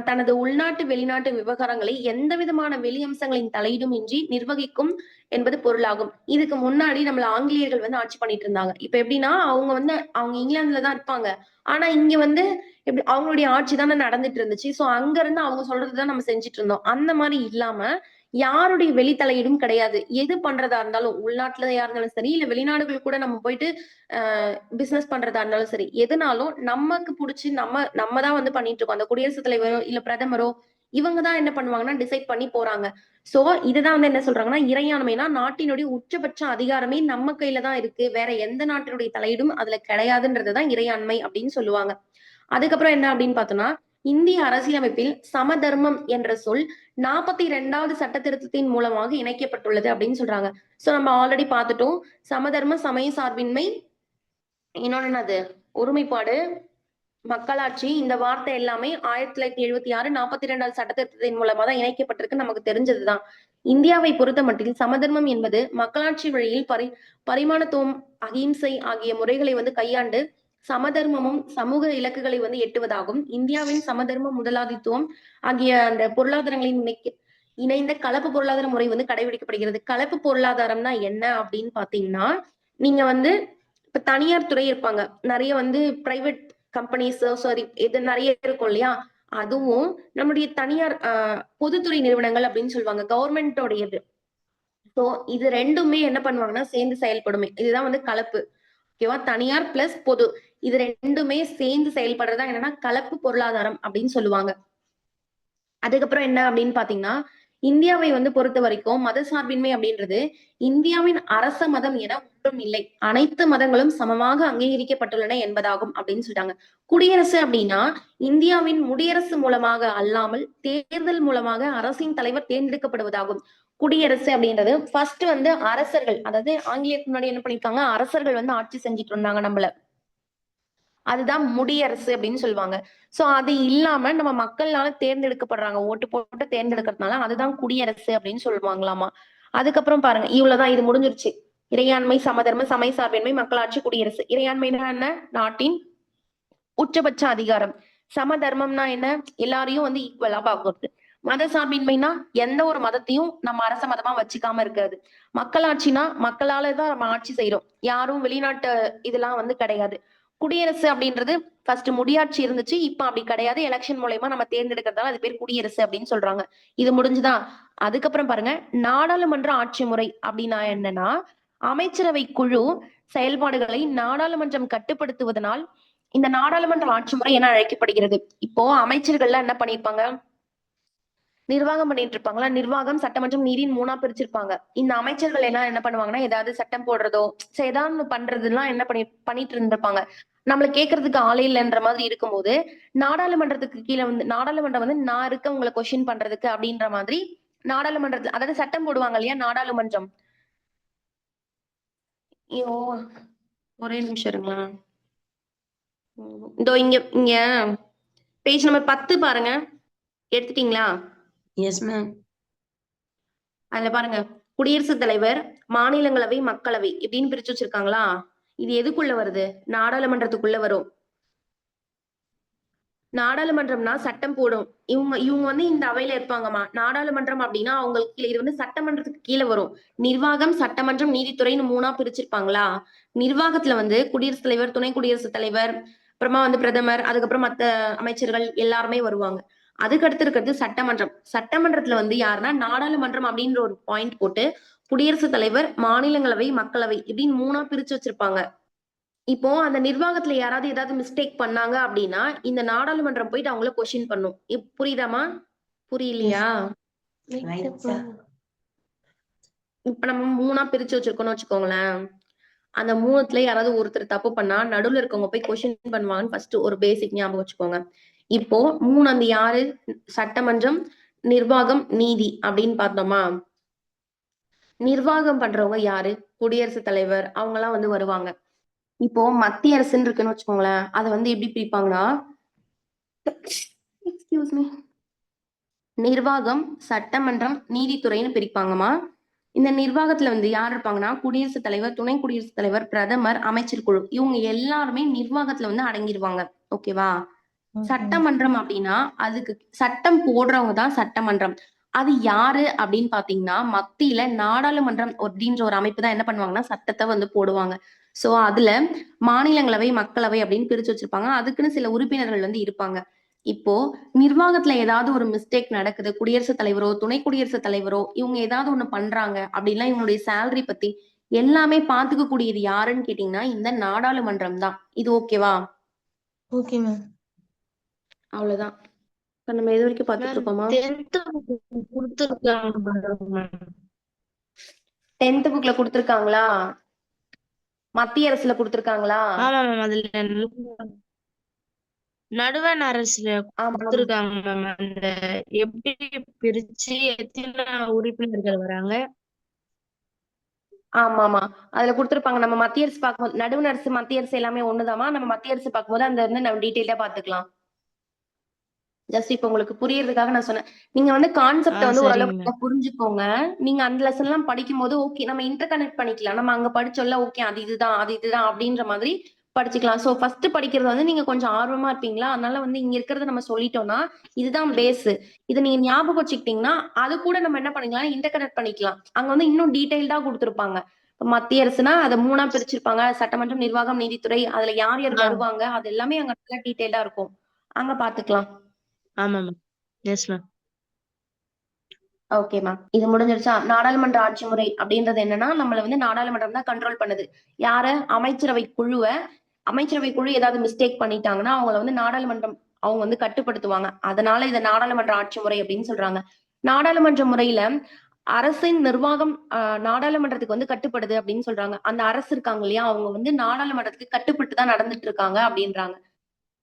தனது உள்நாட்டு வெளிநாட்டு விவகாரங்களை எந்த விதமான வெளி அம்சங்களின் தலையீடும் இன்றி நிர்வகிக்கும் என்பது பொருளாகும். இதுக்கு முன்னாடி நம்மள ஆங்கிலேயர்கள் வந்து ஆட்சி பண்ணிட்டு இருந்தாங்க. இப்ப எப்படின்னா அவங்க இங்கிலாந்துல தான் இருப்பாங்க. ஆனா இங்க வந்து எப்படி அவங்களுடைய ஆட்சி தானே நடந்துட்டு இருந்துச்சு. சோ அங்க இருந்து அவங்க சொல்றதுதான் நம்ம செஞ்சுட்டு இருந்தோம். அந்த மாதிரி இல்லாம யாருடைய வெளித்தலையீடும் கிடையாது. எது பண்றதா இருந்தாலும் உள்நாட்டுல இருந்தாலும் சரி, இல்ல வெளிநாடுகள் கூட நம்ம போயிட்டு பிசினஸ் பண்றதா இருந்தாலும் சரி, எதுனாலும் நமக்கு புடிச்சு நம்ம தான் வந்து பண்ணிட்டு இருக்கோம். அந்த குடியரசுத் தலைவரோ இல்ல பிரதமரோ இவங்க தான் என்ன பண்ணுவாங்கன்னா டிசைட் பண்ணி போறாங்க. சோ இதுதான் வந்து என்ன சொல்றாங்கன்னா, இறையாண்மைனா நாட்டினுடைய உச்சபட்ச அதிகாரமே நம்ம கையில தான் இருக்கு. வேற எந்த நாட்டினுடைய தலையீடும் அதுல கிடையாதுன்றதுதான் இறையாண்மை அப்படின்னு சொல்லுவாங்க. அதுக்கப்புறம் என்ன அப்படின்னு பார்த்தோம்னா, இந்திய அரசியலமைப்பில் சமதர்மம் என்ற சொல் 42வது சட்ட திருத்தத்தின் மூலமாக இணைக்கப்பட்டுள்ளது அப்படின்னு சொல்றாங்க. சோ நம்ம ஆல்ரெடி பார்த்துட்டோம். சமதர்ம, சமய சார்பின்மை, இன்னொன்னு என்னது, ஒருமைப்பாடு, மக்களாட்சி, இந்த வார்த்தை எல்லாமே 1976 42வது சட்ட திருத்தத்தின் மூலமா தான் இணைக்கப்பட்டிருக்கு, நமக்கு தெரிஞ்சதுதான். இந்தியாவை பொறுத்த மட்டில் சமதர்மம் என்பது மக்களாட்சி வழியில் பரிமாணத்துவம், அகிம்சை ஆகிய முறைகளை வந்து கையாண்டு சமதர்மமும் சமூக இலக்குகளை வந்து எட்டுவதாகும். இந்தியாவின் சமதர்ம முதலாளித்துவம் ஆகிய அந்த பொருளாதாரங்களின் இணைந்த கலப்பு பொருளாதார முறை வந்து கடைபிடிக்கப்படுகிறது. கலப்பு பொருளாதாரம்னா என்ன அப்படின்னு பாத்தீங்கன்னா, நீங்க வந்து இப்ப தனியார் துறை இருப்பாங்க, நிறைய வந்து பிரைவேட் கம்பெனிஸ், சாரி, இது நிறைய இருக்கும் இல்லையா, அதுவும் நம்முடைய தனியார் பொதுத்துறை நிறுவனங்கள் அப்படின்னு சொல்லுவாங்க, கவர்மெண்டோடையது. சோ இது ரெண்டுமே என்ன பண்ணுவாங்கன்னா சேர்ந்து செயல்படுமே, இதுதான் வந்து கலப்பு. ஓகேவா? தனியார் பிளஸ் பொது, இது ரெண்டுமே சேர்ந்து செயல்படுறதா என்னன்னா கலப்பு பொருளாதாரம் அப்படின்னு சொல்லுவாங்க. அதுக்கப்புறம் என்ன அப்படின்னு பாத்தீங்கன்னா, இந்தியாவை வந்து பொறுத்த வரைக்கும் மதசார்பின்மை அப்படின்றது இந்தியாவின் அரச மதம் என ஒன்றும் இல்லை, அனைத்து மதங்களும் சமமாக அங்கீகரிக்கப்பட்டுள்ளன என்பதாகும் அப்படின்னு சொல்லிட்டாங்க. குடியரசு அப்படின்னா இந்தியாவின் முடியரசு மூலமாக அல்லாமல் தேர்தல் மூலமாக அரசின் தலைவர் தேர்ந்தெடுக்கப்படுவதாகும். குடியரசு அப்படின்றது ஃபர்ஸ்ட் வந்து அரசர்கள், அதாவது ஆங்கிலேயருக்கு முன்னாடி என்ன பண்ணிருக்காங்க, அரசர்கள் வந்து ஆட்சி செஞ்சுட்டு இருந்தாங்க நம்மள, அதுதான் முடியரசு அப்படின்னு சொல்லுவாங்க. சோ அது இல்லாம நம்ம மக்களால தேர்ந்தெடுக்கப்படுறாங்க, ஓட்டு போட்டு தேர்ந்தெடுக்கிறதுனால அதுதான் குடியரசு அப்படின்னு சொல்லுவாங்களாமா. அதுக்கப்புறம் பாருங்க, இவ்வளவுதான், இது முடிஞ்சிருச்சு. இறையாண்மை, சமதர்ம, சமய சார்பின்மை, மக்களாட்சி, குடியரசு. இறையாண்மைனா என்ன? நாட்டின் உச்சபட்ச அதிகாரம். சமதர்மம்னா என்ன? எல்லாரையும் வந்து ஈக்குவலா பாக்குறது. மத சார்பின்மைனா எந்த ஒரு மதத்தையும் நம்ம அரச மதமா வச்சுக்காம இருக்கிறது. மக்களாட்சினா மக்களாலதான் நம்ம ஆட்சி செய்யறோம், யாரும் வெளிநாட்டு இதெல்லாம் வந்து கிடையாது. குடியரசு அப்படின்றது ஃபர்ஸ்ட் முடியாட்சி இருந்துச்சு, இப்ப அப்படி கிடையாது, எலெக்ஷன் மூலயமா நம்ம தேர்ந்தெடுக்கிறதால அது பேர் குடியரசு அப்படின்னு சொல்றாங்க. இது முடிஞ்சுதா? அதுக்கப்புறம் பாருங்க, நாடாளுமன்ற ஆட்சி முறை அப்படின்னா என்னன்னா, அமைச்சரவை குழு செயல்பாடுகளை நாடாளுமன்றம் கட்டுப்படுத்துவதனால் இந்த நாடாளுமன்ற ஆட்சி முறை என அழைக்கப்படுகிறது. இப்போ அமைச்சர்கள்லாம் என்ன பண்ணிருப்பாங்க, நிர்வாகம் பண்ணிட்டு இருப்பாங்களா, நிர்வாகம், சட்டமன்றம், நீதினு 3ஆ பிரிச்சிருப்பாங்க. இந்த அமைச்சர்கள் எல்லாம் என்ன பண்ணுவாங்கன்னா, ஏதாவது சட்டம் போடுறதோ ஏதாவது பண்றதுலாம் என்ன பண்ணிட்டு இருந்திருப்பாங்க. நம்மள கேட்கறதுக்கு ஆளே இல்லைன்ற மாதிரி இருக்கும்போது, நாடாளுமன்றத்துக்கு கீழே வந்து நாடாளுமன்றம் வந்து நான் இருக்க உங்களை கொஸ்டின் பண்றதுக்கு அப்படின்ற மாதிரி நாடாளுமன்றத்துல, அதாவது சட்டம் போடுவாங்க இல்லையா நாடாளுமன்றம். ஐயோ, ஒரே நிமிஷம் இருங்களா. இதோ இங்க இங்க பேஜ் நம்பர் 10 பாருங்க, எடுத்துட்டீங்களா? Yes ma'am. அதுல பாருங்க, குடியரசுத் தலைவர், மாநிலங்களவை, மக்களவை இப்படின்னு பிரிச்சு வச்சிருக்காங்களா? இது எதுக்குள்ள வருது? நாடாளுமன்றத்துக்குள்ள வரும். நாடாளுமன்றம்னா சட்டம் போடும். இவங்க இவங்க வந்து இந்த அவையில இருப்பாங்கம்மா. நாடாளுமன்றம் அப்படின்னா அவங்களுக்கு கீழ இது வந்து சட்டமன்றத்துக்கு கீழ வரும். நிர்வாகம், சட்டமன்றம், நீதித்துறைன்னு 3ஆ பிரிச்சிருப்பாங்களா? நிர்வாகத்துல வந்து குடியரசுத் தலைவர், துணை குடியரசுத் தலைவர், அப்புறமா வந்து பிரதமர், அதுக்கப்புறம் மத்த அமைச்சர்கள் எல்லாருமே வருவாங்க. அதுக்கு அடுத்து இருக்கிறது சட்டமன்றம். சட்டமன்றத்துல வந்து யாருன்னா நாடாளுமன்றம் அப்படின்ற ஒரு பாயிண்ட் போட்டு குடியரசுத் தலைவர், மாநிலங்களவை, மக்களவை இப்படின்னு 3ஆ பிரிச்சு வச்சிருப்பாங்க. இப்போ அந்த நிர்வாகத்துல யாராவது ஏதாவது மிஸ்டேக் பண்ணாங்க அப்படின்னா, இந்த நாடாளுமன்றம் போயிட்டு அவங்கள கொஸ்டின் பண்ணும். புரியுதாம்மா? எஸ். புரியலையா? இப்ப நம்ம 3ஆ பிரிச்சு வச்சிருக்கோம்னு வச்சுக்கோங்களேன். அந்த 3த்துல யாராவது ஒருத்தர் தப்பு பண்ணா, நடுவுல இருக்கவங்க போய் கொஸ்டின் பண்ணுவாங்கன்னு ஃபர்ஸ்ட் ஒரு பேசிக் ஞாபகம் வச்சுக்கோங்க. இப்போ 3 அந்த யாரு? சட்டமன்றம், நிர்வாகம், நீதி அப்படின்னு பார்த்தோமா? நிர்வாகம் பண்றவங்க யாரு? குடியரசுத் தலைவர் அவங்கலாம் வந்து வருவாங்க. இப்போ மத்திய அரசுன்னு இருக்குன்னு வச்சுக்கோங்களேன். அத வந்து எப்படி பிரிப்பாங்கன்னா எக்ஸ்கியூஸ் மீ. நிர்வாகம், சட்டமன்றம், நீதித்துறைன்னு பிரிப்பாங்கம்மா. இந்த நிர்வாகத்துல வந்து யார் இருப்பாங்கன்னா, குடியரசுத் தலைவர், துணை குடியரசுத் தலைவர், பிரதமர், அமைச்சர் குழு. இவங்க எல்லாருமே நிர்வாகத்துல வந்து அடங்கிருவாங்க. ஓகேவா? சட்டமன்றம் அப்படின்னா, அதுக்கு சட்டம் போடுறவங்க தான் சட்டமன்றம். அது யாரு அப்படின்னு பாத்தீங்கன்னா, மத்தியில நாடாளுமன்றம் அப்படின்ற ஒரு அமைப்பு தான் என்ன பண்ணுவாங்கன்னா, சட்டத்த வந்து போடுவாங்க. சோ அதுல மாநிலங்களவை, மக்களவை அப்படின்னு பிரிச்சு வச்சிருப்பாங்க. அதுக்குன்னு சில உறுப்பினர்கள் வந்து இருப்பாங்க. இப்போ நிர்வாகத்துல ஏதாவது ஒரு மிஸ்டேக் நடக்குது. குடியரசுத் தலைவரோ, துணை குடியரசுத் தலைவரோ இவங்க ஏதாவது ஒண்ணு பண்றாங்க அப்படின்னா இவங்களுடைய சேலரி பத்தி எல்லாமே பாத்துக்க கூடியது யாருன்னு கேட்டீங்கன்னா, இந்த நாடாளுமன்றம் தான். இது ஓகேவா? Okay ma'am. அவ்வளவுதான். இப்ப நம்ம எது வரைக்கும் பாத்துட்டு மேம் இருக்கோமா? 10th குடுத்துருக்காங்க மேம். 10th புக்ல குடுத்திருக்காங்களா? மத்திய அரசுல குடுத்திருக்காங்களா? ஆமா மேம். அதுல நடுவண் அரசுல ஆமா குடுத்துருக்காங்க மேம். அந்த எப்படி பிரிச்சு எத்தனை உறுப்பினர்கள் வராங்க? ஆமாமா. அதுல குடுத்திருப்பாங்க. நம்ம மத்திய அரசு பார்க்கும்போது நடுவண் அரசு, மத்திய அரசு எல்லாமே ஒண்ணுதாம்மா. நம்ம மத்திய அரசு பார்க்கும்போது அந்த வந்து நம்ம டீட்டெயிலா பாத்துக்கலாம். ஜஸ்ட் இப்ப உங்களுக்கு புரியறதுக்காக நான் சொன்னேன். நீங்க வந்து கான்செப்ட்ட வந்து சரிங்க ஓரளவுக்கு மேம். புரிஞ்சுக்கோங்க. நீங்க அந்த லெசன் எல்லாம் படிக்கும்போது ஓகே நம்ம இன்டர் கனெக்ட் பண்ணிக்கலாம். நம்ம அங்க படிச்சோம்ல ஓகே அது இதுதான், அது இதுதான் அப்படின்ற மாதிரி படிச்சுக்கலாம். சோ ஃபர்ஸ்ட் படிக்கிறது வந்து நீங்க கொஞ்சம் ஆர்வமா இருப்பீங்களா? அதனால வந்து இங்க இருக்கிறத நம்ம சொல்லிட்டோம்னா, இதுதான் பேஸ். இத நீங்க ஞாபகம் வச்சுக்கிட்டீங்கன்னா, அது கூட நம்ம என்ன பண்ணிக்கலாம், இன்டர் கனெக்ட் பண்ணிக்கலாம். அங்க வந்து இன்னும் டீடைல்டா குடுத்திருப்பாங்க. இப்ப மத்திய அரசுனா அத 3ஆ பிரிச்சிருப்பாங்க. சட்டமன்றம், நிர்வாகம், நீதித்துறை அதுல யார் யார் ஆ, வருவாங்க, அது எல்லாமே அங்க நல்லா டீடைல்டா இருக்கும். அங்க பாத்துக்கலாம். ஆமா ma'am. Yes ma'am. Okay ma'am. இது முடிஞ்சிருச்சா? நாடாளுமன்ற ஆட்சி முறை அப்படின்றது என்னன்னா, நம்மள வந்து நாடாளுமன்றம் தான் கண்ட்ரோல் பண்ணுது. யார? அமைச்சரவை குழுவ. அமைச்சரவை குழு ஏதாவது மிஸ்டேக் பண்ணிட்டாங்கன்னா, அவங்கள வந்து நாடாளுமன்றம் அவங்க வந்து கட்டுப்படுத்துவாங்க. அதனால இத நாடாளுமன்ற ஆட்சி முறை அப்படின்னு சொல்றாங்க. நாடாளுமன்ற முறையில அரசின் நிர்வாகம் நாடாளுமன்றத்துக்கு வந்து கட்டுப்படுது அப்படின்னு சொல்றாங்க. அந்த அரசு இருக்காங்க இல்லையா? அவங்க வந்து நாடாளுமன்றத்துக்கு கட்டுப்பட்டு தான் நடந்துட்டு இருக்காங்க அப்படின்றாங்க.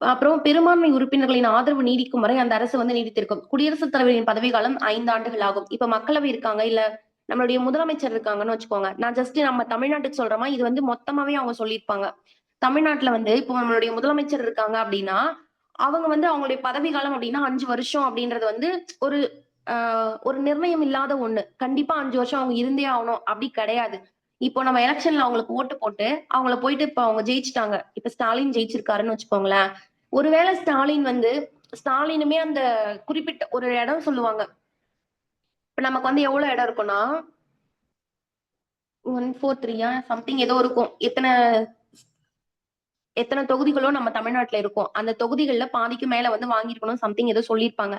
அப்புறம் பெரும்பான்மை உறுப்பினர்களின் ஆதரவு நீடிக்கும் வரை அந்த அரசு வந்து நீடித்திருக்கும். குடியரசுத் தலைவரின் பதவிக்காலம் 5 ஆண்டுகள் ஆகும். இப்ப மக்களவை இருக்காங்க, இல்ல நம்மளுடைய முதலமைச்சர் இருக்காங்கன்னு வச்சுக்கோங்க. நான் ஜஸ்ட் நம்ம தமிழ்நாட்டுக்கு சொல்றேமா, இது வந்து மொத்தமாவே அவங்க சொல்லியிருப்பாங்க. தமிழ்நாட்டுல வந்து இப்போ நம்மளுடைய முதலமைச்சர் இருக்காங்க அப்படின்னா, அவங்க வந்து அவங்களுடைய பதவி காலம் அப்படின்னா 5 வருஷம் அப்படின்றது வந்து ஒரு ஒரு நிர்ணயம் இல்லாத ஒண்ணு. கண்டிப்பா 5 வருஷம் அவங்க இருந்தே ஆகணும் அப்படி கிடையாது. இப்போ நம்ம எலெக்ஷன்ல அவங்களுக்கு ஓட்டு போட்டு அவங்கள போயிட்டு இப்ப அவங்க ஜெயிச்சுட்டாங்க. இப்ப ஸ்டாலின் ஜெயிச்சிருக்காருன்னு வச்சுக்கோங்களேன். ஒருவேளை ஸ்டாலின் வந்து ஸ்டாலினுமே அந்த குறிப்பிட்ட ஒரு இடம் சொல்லுவாங்க. இப்ப நமக்கு வந்து எவ்வளவு இடம் இருக்கும்னா 143 சம்திங் ஏதோ இருக்கும். எத்தனை எத்தனை தொகுதிகளோ நம்ம தமிழ்நாட்டுல இருக்கும். அந்த தொகுதிகள்ல பாதிக்கு மேல வந்து வாங்கியிருக்கணும் சம்திங் ஏதோ சொல்லியிருப்பாங்க.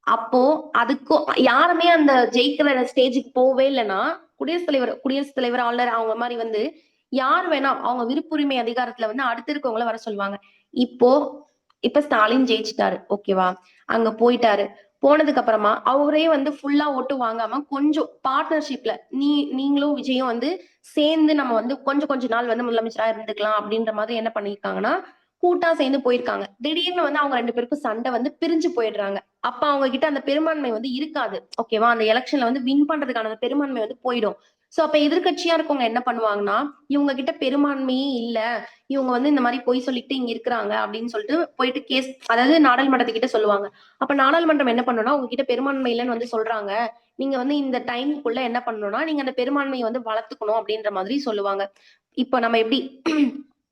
அப்போ அதுக்கும் யாருமே அந்த ஜெயிக்கிற ஸ்டேஜுக்கு போவே இல்லைன்னா குடியரசுத் தலைவர் ஆளுநர் அவங்க மாதிரி வந்து யார் வேணா அவங்க விருப்புரிமை அதிகாரத்துல வந்து அடுத்து இருக்கவங்கள வர சொல்லுவாங்க. இப்போ இப்ப ஸ்டாலின் ஜெயிச்சிட்டாரு ஓகேவா? அங்க போயிட்டாரு. போனதுக்கு அப்புறமா அவரே வந்து ஃபுல்லா ஓட்டு வாங்காம கொஞ்சம் பார்ட்னர்ஷிப்ல நீங்களும் விஜயும் வந்து சேர்ந்து நம்ம வந்து கொஞ்சம் கொஞ்ச நாள் வந்து முதலமைச்சரா இருந்துக்கலாம் அப்படின்ற மாதிரி என்ன பண்ணிருக்காங்கன்னா கூட்டா சேர்ந்து போயிருக்காங்க. திடீர்னு வந்து அவங்க 2 பேருக்கும் சண்டை வந்து பிரிஞ்சு போயிடுறாங்க. அப்ப அவங்க கிட்ட அந்த பெரும்பான்மை வந்து இருக்காது. ஓகேவா? அந்த எலெக்ஷன்ல வந்து வின் பண்றதுக்கான அந்த பெரும்பான்மை வந்து போயிடும். சோ அப்ப எதிர்க்கட்சியா இருக்கவங்க என்ன பண்ணுவாங்கன்னா, இவங்க கிட்ட பெரும்பான்மையே இல்ல. இவங்க வந்து இந்த மாரி பொய் சொல்லிட்டு இங்க இருக்கிறாங்க அப்படின்னு சொல்லிட்டு போயிட்டு கேஸ் அதாவது நாடாளுமன்றத்துக்கிட்ட சொல்லுவாங்க. அப்ப நாடாளுமன்றம் என்ன பண்ணும்னா, உங்ககிட்ட பெரும்பான்மை இல்லன்னு வந்து சொல்றாங்க. நீங்க வந்து இந்த டைம்க்குள்ள என்ன பண்ணணும்னா, நீங்க அந்த பெரும்பான்மைய வந்து வளர்த்துக்கணும் அப்படின்ற மாதிரி சொல்லுவாங்க. இப்ப நம்ம எப்படி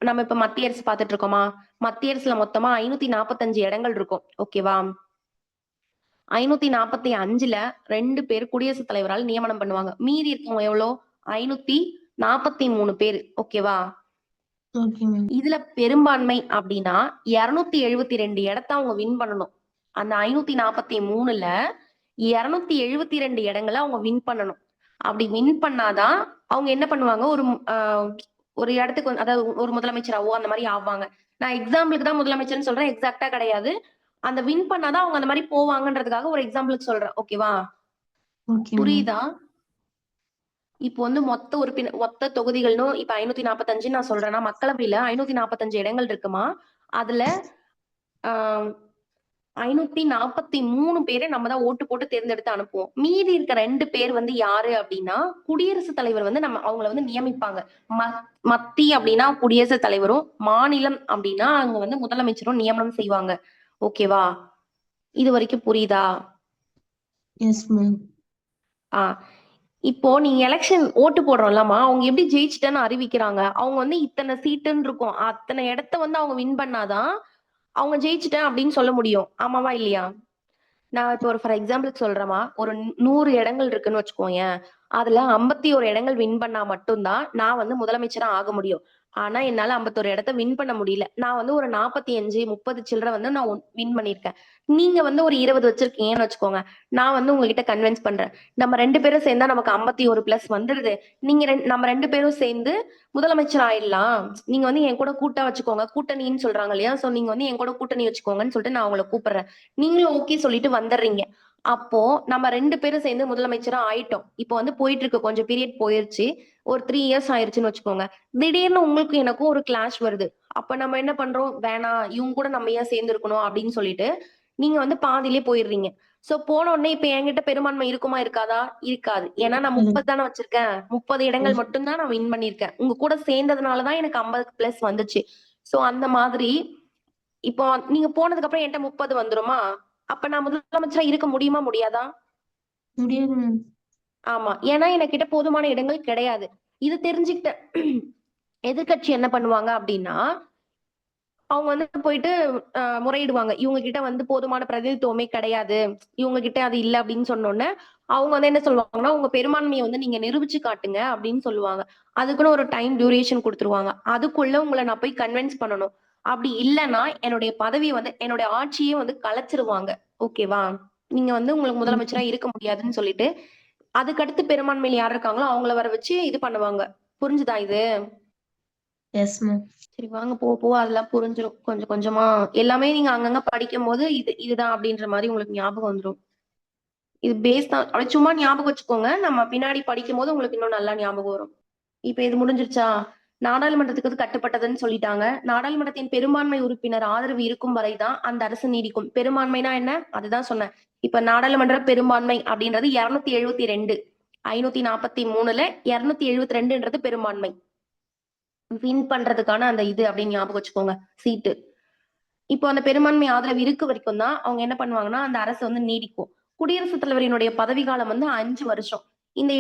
நம்ம இப்ப மத்திய அரசு பார்த்துட்டு இருக்கோமா? மத்திய அரசுல மொத்தமா 545 இடங்கள் இருக்கும். ஓகேவா? 545ல 2 பேர் குடியரசுத் தலைவரால் நியமனம் பண்ணுவாங்க. மீதி இருக்கவங்க எவ்வளோ? 543 பேரு. ஓகேவா? Okay ma'am. இதுல பெரும்பான்மை அப்படின்னா 272 இடத்த அவங்க வின் பண்ணணும். அந்த 543ல 272 இடங்களை அவங்க வின் பண்ணணும். அப்படி வின் பண்ணாதான் அவங்க என்ன பண்ணுவாங்க ஒரு இடத்துக்கு அதாவது ஒரு முதலமைச்சராவோ அந்த மாதிரி ஆவாங்க. நான் எக்ஸாம்பிளுக்கு தான் முதலமைச்சர்னு சொல்றேன், எக்ஸாக்டா கிடையாது. அந்த வின் பண்ணாதான் அவங்க அந்த மாதிரி போவாங்கன்றதுக்காக ஒரு எக்ஸாம்பிளுக்கு சொல்றேன். ஓகேவா? Okay ma'am. புரியுதா? இப்போ வந்து மொத்த தொகுதிகள்னு இப்ப 545 நான் சொல்றேன்னா, மக்களவையில 545 இடங்கள் இருக்குமா? அதுல ஆஹ் 543 பேரை நம்ம தான் ஓட்டு போட்டு தேர்ந்தெடுத்து அனுப்புவோம். மீதி இருக்க 2 பேர் வந்து யாரு அப்படின்னா, குடியரசுத் தலைவர் வந்து அவங்கள வந்து நியமிப்பாங்க. மத்திய அப்படின்னா குடியரசுத் தலைவரும், மாநிலம் அப்படின்னா அங்க வந்து முதலமைச்சரும் நியமனம் செய்வாங்க. ஓகேவா? இது வரைக்கும் புரியுதா? Yes ma'am. ஆஹ் இப்போ நீங்க எலெக்ஷன் ஓட்டு போடுறோம்லமா, அவங்க எப்படி ஜெயிச்சிட்டேன்னு அறிவிக்கிறாங்க. அவங்க வந்து இத்தனை சீட்டுன்னு இருக்கும். அத்தனை இடத்த வந்து அவங்க வின் பண்ணாதான் அவங்க ஜெயிச்சிட்டேன் அப்படின்னு சொல்ல முடியும். ஆமாவா இல்லையா? நான் இப்போ ஒரு ஃபார் எக்ஸாம்பிளுக்கு சொல்றேமா, ஒரு 100 இடங்கள் இருக்குன்னு வச்சுக்கோயேன். அதுல 51 இடங்கள் வின் பண்ணா மட்டும்தான் நான் வந்து முதலமைச்சரா ஆக முடியும். ஆனா என்னால 51 இடத்த வின் பண்ண முடியல. நான் வந்து ஒரு 45, 30 சில்லற வந்து நான் வின் பண்ணியிருக்கேன். நீங்க வந்து ஒரு 20 வச்சிருக்கீங்கன்னு வச்சுக்கோங்க. நான் வந்து உங்ககிட்ட கன்வின்ஸ் பண்றேன். நம்ம 2 பேரும் சேர்ந்தா நமக்கு 51 பிளஸ் வந்துடுது. நம்ம 2 பேரும் சேர்ந்து முதலமைச்சர் ஆயிடலாம். நீங்க வந்து என் கூட கூட்டா வச்சுக்கோங்க. கூட்டணின்னு சொல்றாங்க இல்லையா? சோ நீங்க வந்து என் கூட கூட்டணி வச்சுக்கோங்கன்னு சொல்லிட்டு நான் உங்களை கூப்பிடுறேன். நீங்களும் ஓகே சொல்லிட்டு வந்துடுறீங்க. அப்போ நம்ம 2 பேரும் சேர்ந்து முதலமைச்சரா ஆயிட்டோம். இப்போ வந்து போயிட்டு இருக்கு, கொஞ்சம் பீரியட் போயிருச்சு. ஒரு 3 இயர்ஸ் ஆயிருச்சுன்னு வச்சுக்கோங்க. திடீர்னு உங்களுக்கு எனக்கும் ஒரு கிளாஷ் வருது. அப்ப நம்ம என்ன பண்றோம்? வேணாம், இவங்க கூட நம்ம ஏன் சேர்ந்து இருக்கணும் அப்படின்னு சொல்லிட்டு நீங்க வந்து பாதியிலே போயிடுறீங்க. சோ போன உடனே இப்ப என்கிட்ட பெரும்பான்மை இருக்குமா இருக்காதா? இருக்காது. ஏன்னா நான் 30 தானே வச்சிருக்கேன். 30 இடங்கள் மட்டும்தான் நான் வின் பண்ணிருக்கேன். உங்க கூட சேர்ந்ததுனாலதான் எனக்கு 50 பிளஸ் வந்துச்சு. சோ அந்த மாதிரி இப்போ நீங்க போனதுக்கு அப்புறம் என்கிட்ட 30 வந்துருமா? அப்ப நான் முதலமைச்சரா இருக்க முடியுமா முடியாதா? முடியாது மேம். ஆமா. ஏன்னா என்கிட்ட போதுமான இடங்கள் கிடையாது. இது தெரிஞ்சுக்கிட்ட எதிர்க்கட்சி என்ன பண்ணுவாங்க அப்படின்னா, அவங்க வந்து போயிட்டு முறையிடுவாங்க. இவங்க கிட்ட வந்து போதுமான பிரதிநிதித்துவமே கிடையாது. இவங்க கிட்ட அது இல்ல அப்படின்னு சொன்னோனே, அவங்க வந்து என்ன சொல்லுவாங்கன்னா, உங்க பெரும்பான்மையை வந்து நீங்க நிரூபிச்சு காட்டுங்க அப்படின்னு சொல்லுவாங்க. அதுக்குன்னு ஒரு டைம் டியூரேஷன் குடுத்துருவாங்க. அதுக்குள்ள உங்கள நான் போய் கன்வின்ஸ் பண்ணணும். அப்படி இல்லன்னா என்னுடைய பதவிய வந்து என்னுடைய ஆட்சியே வந்து கலைச்சிருவாங்க. ஓகேவா? நீங்க வந்து உங்களுக்கு முதலமைச்சரா இருக்க முடியாதுன்னு சொல்லிட்டு, அதுக்கடுத்து பெரும்பான்மையில யார் இருக்காங்களோ அவங்கள வர வச்சு இது பண்ணுவாங்க. புரிஞ்சுதா இது? Yes ma'am. சரி வாங்க, போக போக அதெல்லாம் புரிஞ்சிரும். கொஞ்சம் கொஞ்சமா எல்லாமே நீங்க அங்கங்க படிக்கும்போது இதுதான் அப்படின்ற மாதிரி உங்களுக்கு ஞாபகம் வந்துரும். இது பேஸ் தான். அப்படி சும்மா ஞாபகம் வச்சுக்கோங்க. நம்ம பின்னாடி படிக்கும்போது உங்களுக்கு இன்னும் நல்லா ஞாபகம் வரும். இப்ப இது முடிஞ்சிருச்சா? நாடாளுமன்றத்துக்கு அது கட்டுப்பட்டதுன்னு சொல்லிட்டாங்க. நாடாளுமன்றத்தின் பெரும்பான்மை உறுப்பினர் ஆதரவு இருக்கும் வரைதான் அந்த அரசு நீடிக்கும். பெரும்பான்மைனா என்ன? அதுதான் சொன்னேன். இப்ப நாடாளுமன்ற பெரும்பான்மை அப்படின்றது 272. 543ல 272ன்றது பெரும்பான்மை. வின் பண்றதுக்கான அந்த இது அப்படின்னு ஞாபகம் வச்சுக்கோங்க. சீட்டு. இப்போ அந்த பெரும்பான்மை ஆதரவு இருக்க வரைக்கும் தான் அவங்க என்ன பண்ணுவாங்கன்னா அந்த அரசு வந்து நீடிக்கும். குடியரசுத் தலைவரினுடைய பதவி காலம் வந்து 5 வருஷம். இந்த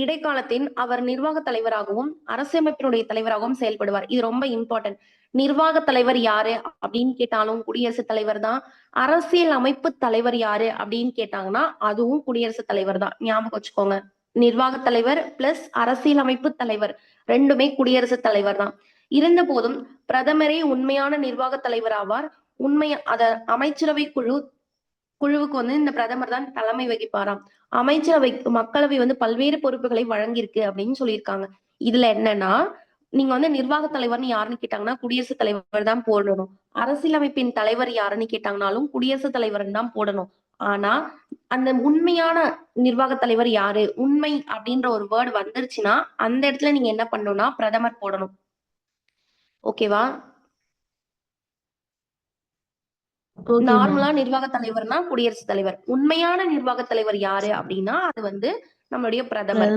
இடைக்காலத்தின் அவர் நிர்வாக தலைவராகவும் அரசமைப்பினுடைய தலைவராகவும் செயல்படுவார். இது ரொம்ப இம்பார்ட்டன்ட். நிர்வாக தலைவர் யாரு அப்படின்னு கேட்டாலும் குடியரசுத் தலைவர் தான். அரசியல் அமைப்பு தலைவர் யாரு அப்படின்னு கேட்டாங்கன்னா அதுவும் குடியரசுத் தலைவர் தான். ஞாபகம் வச்சுக்கோங்க. நிர்வாக தலைவர் பிளஸ் அரசியலமைப்பு தலைவர் ரெண்டுமே குடியரசுத் தலைவர் தான். இருந்த போதும் பிரதமரே உண்மையான நிர்வாக தலைவர் ஆவார். அத அமைச்சரவை குழுவுக்கு வந்து இந்த பிரதமர் தான் தலைமை வகிப்பாராம். மக்களவை வந்து பல்வேறு பொறுப்புகளை வழங்கியிருக்கு அப்படின்னு சொல்லியிருக்காங்க. இதுல என்னன்னா, நீங்க வந்து நிர்வாக தலைவர்னு யாருன்னு கேட்டாங்கன்னா குடியரசுத் தலைவர் தான் போடணும். அரசியலமைப்பின் தலைவர் யாருன்னு கேட்டாங்கனாலும் குடியரசுத் தலைவர் தான் போடணும். ஆனா அந்த உண்மையான நிர்வாக தலைவர் யாரு, உண்மை அப்படின்ற ஒரு வேர்டு வந்துருச்சுன்னா அந்த இடத்துல நீங்க என்ன பண்ணணும்னா பிரதமர் போடணும். ஓகேவா? நார்மலா நிர்வாக தலைவர்னா குடியரசுத் தலைவர். உண்மையான நிர்வாக தலைவர் யாரு அப்படின்னா அது வந்து நம்மளுடைய பிரதமர்.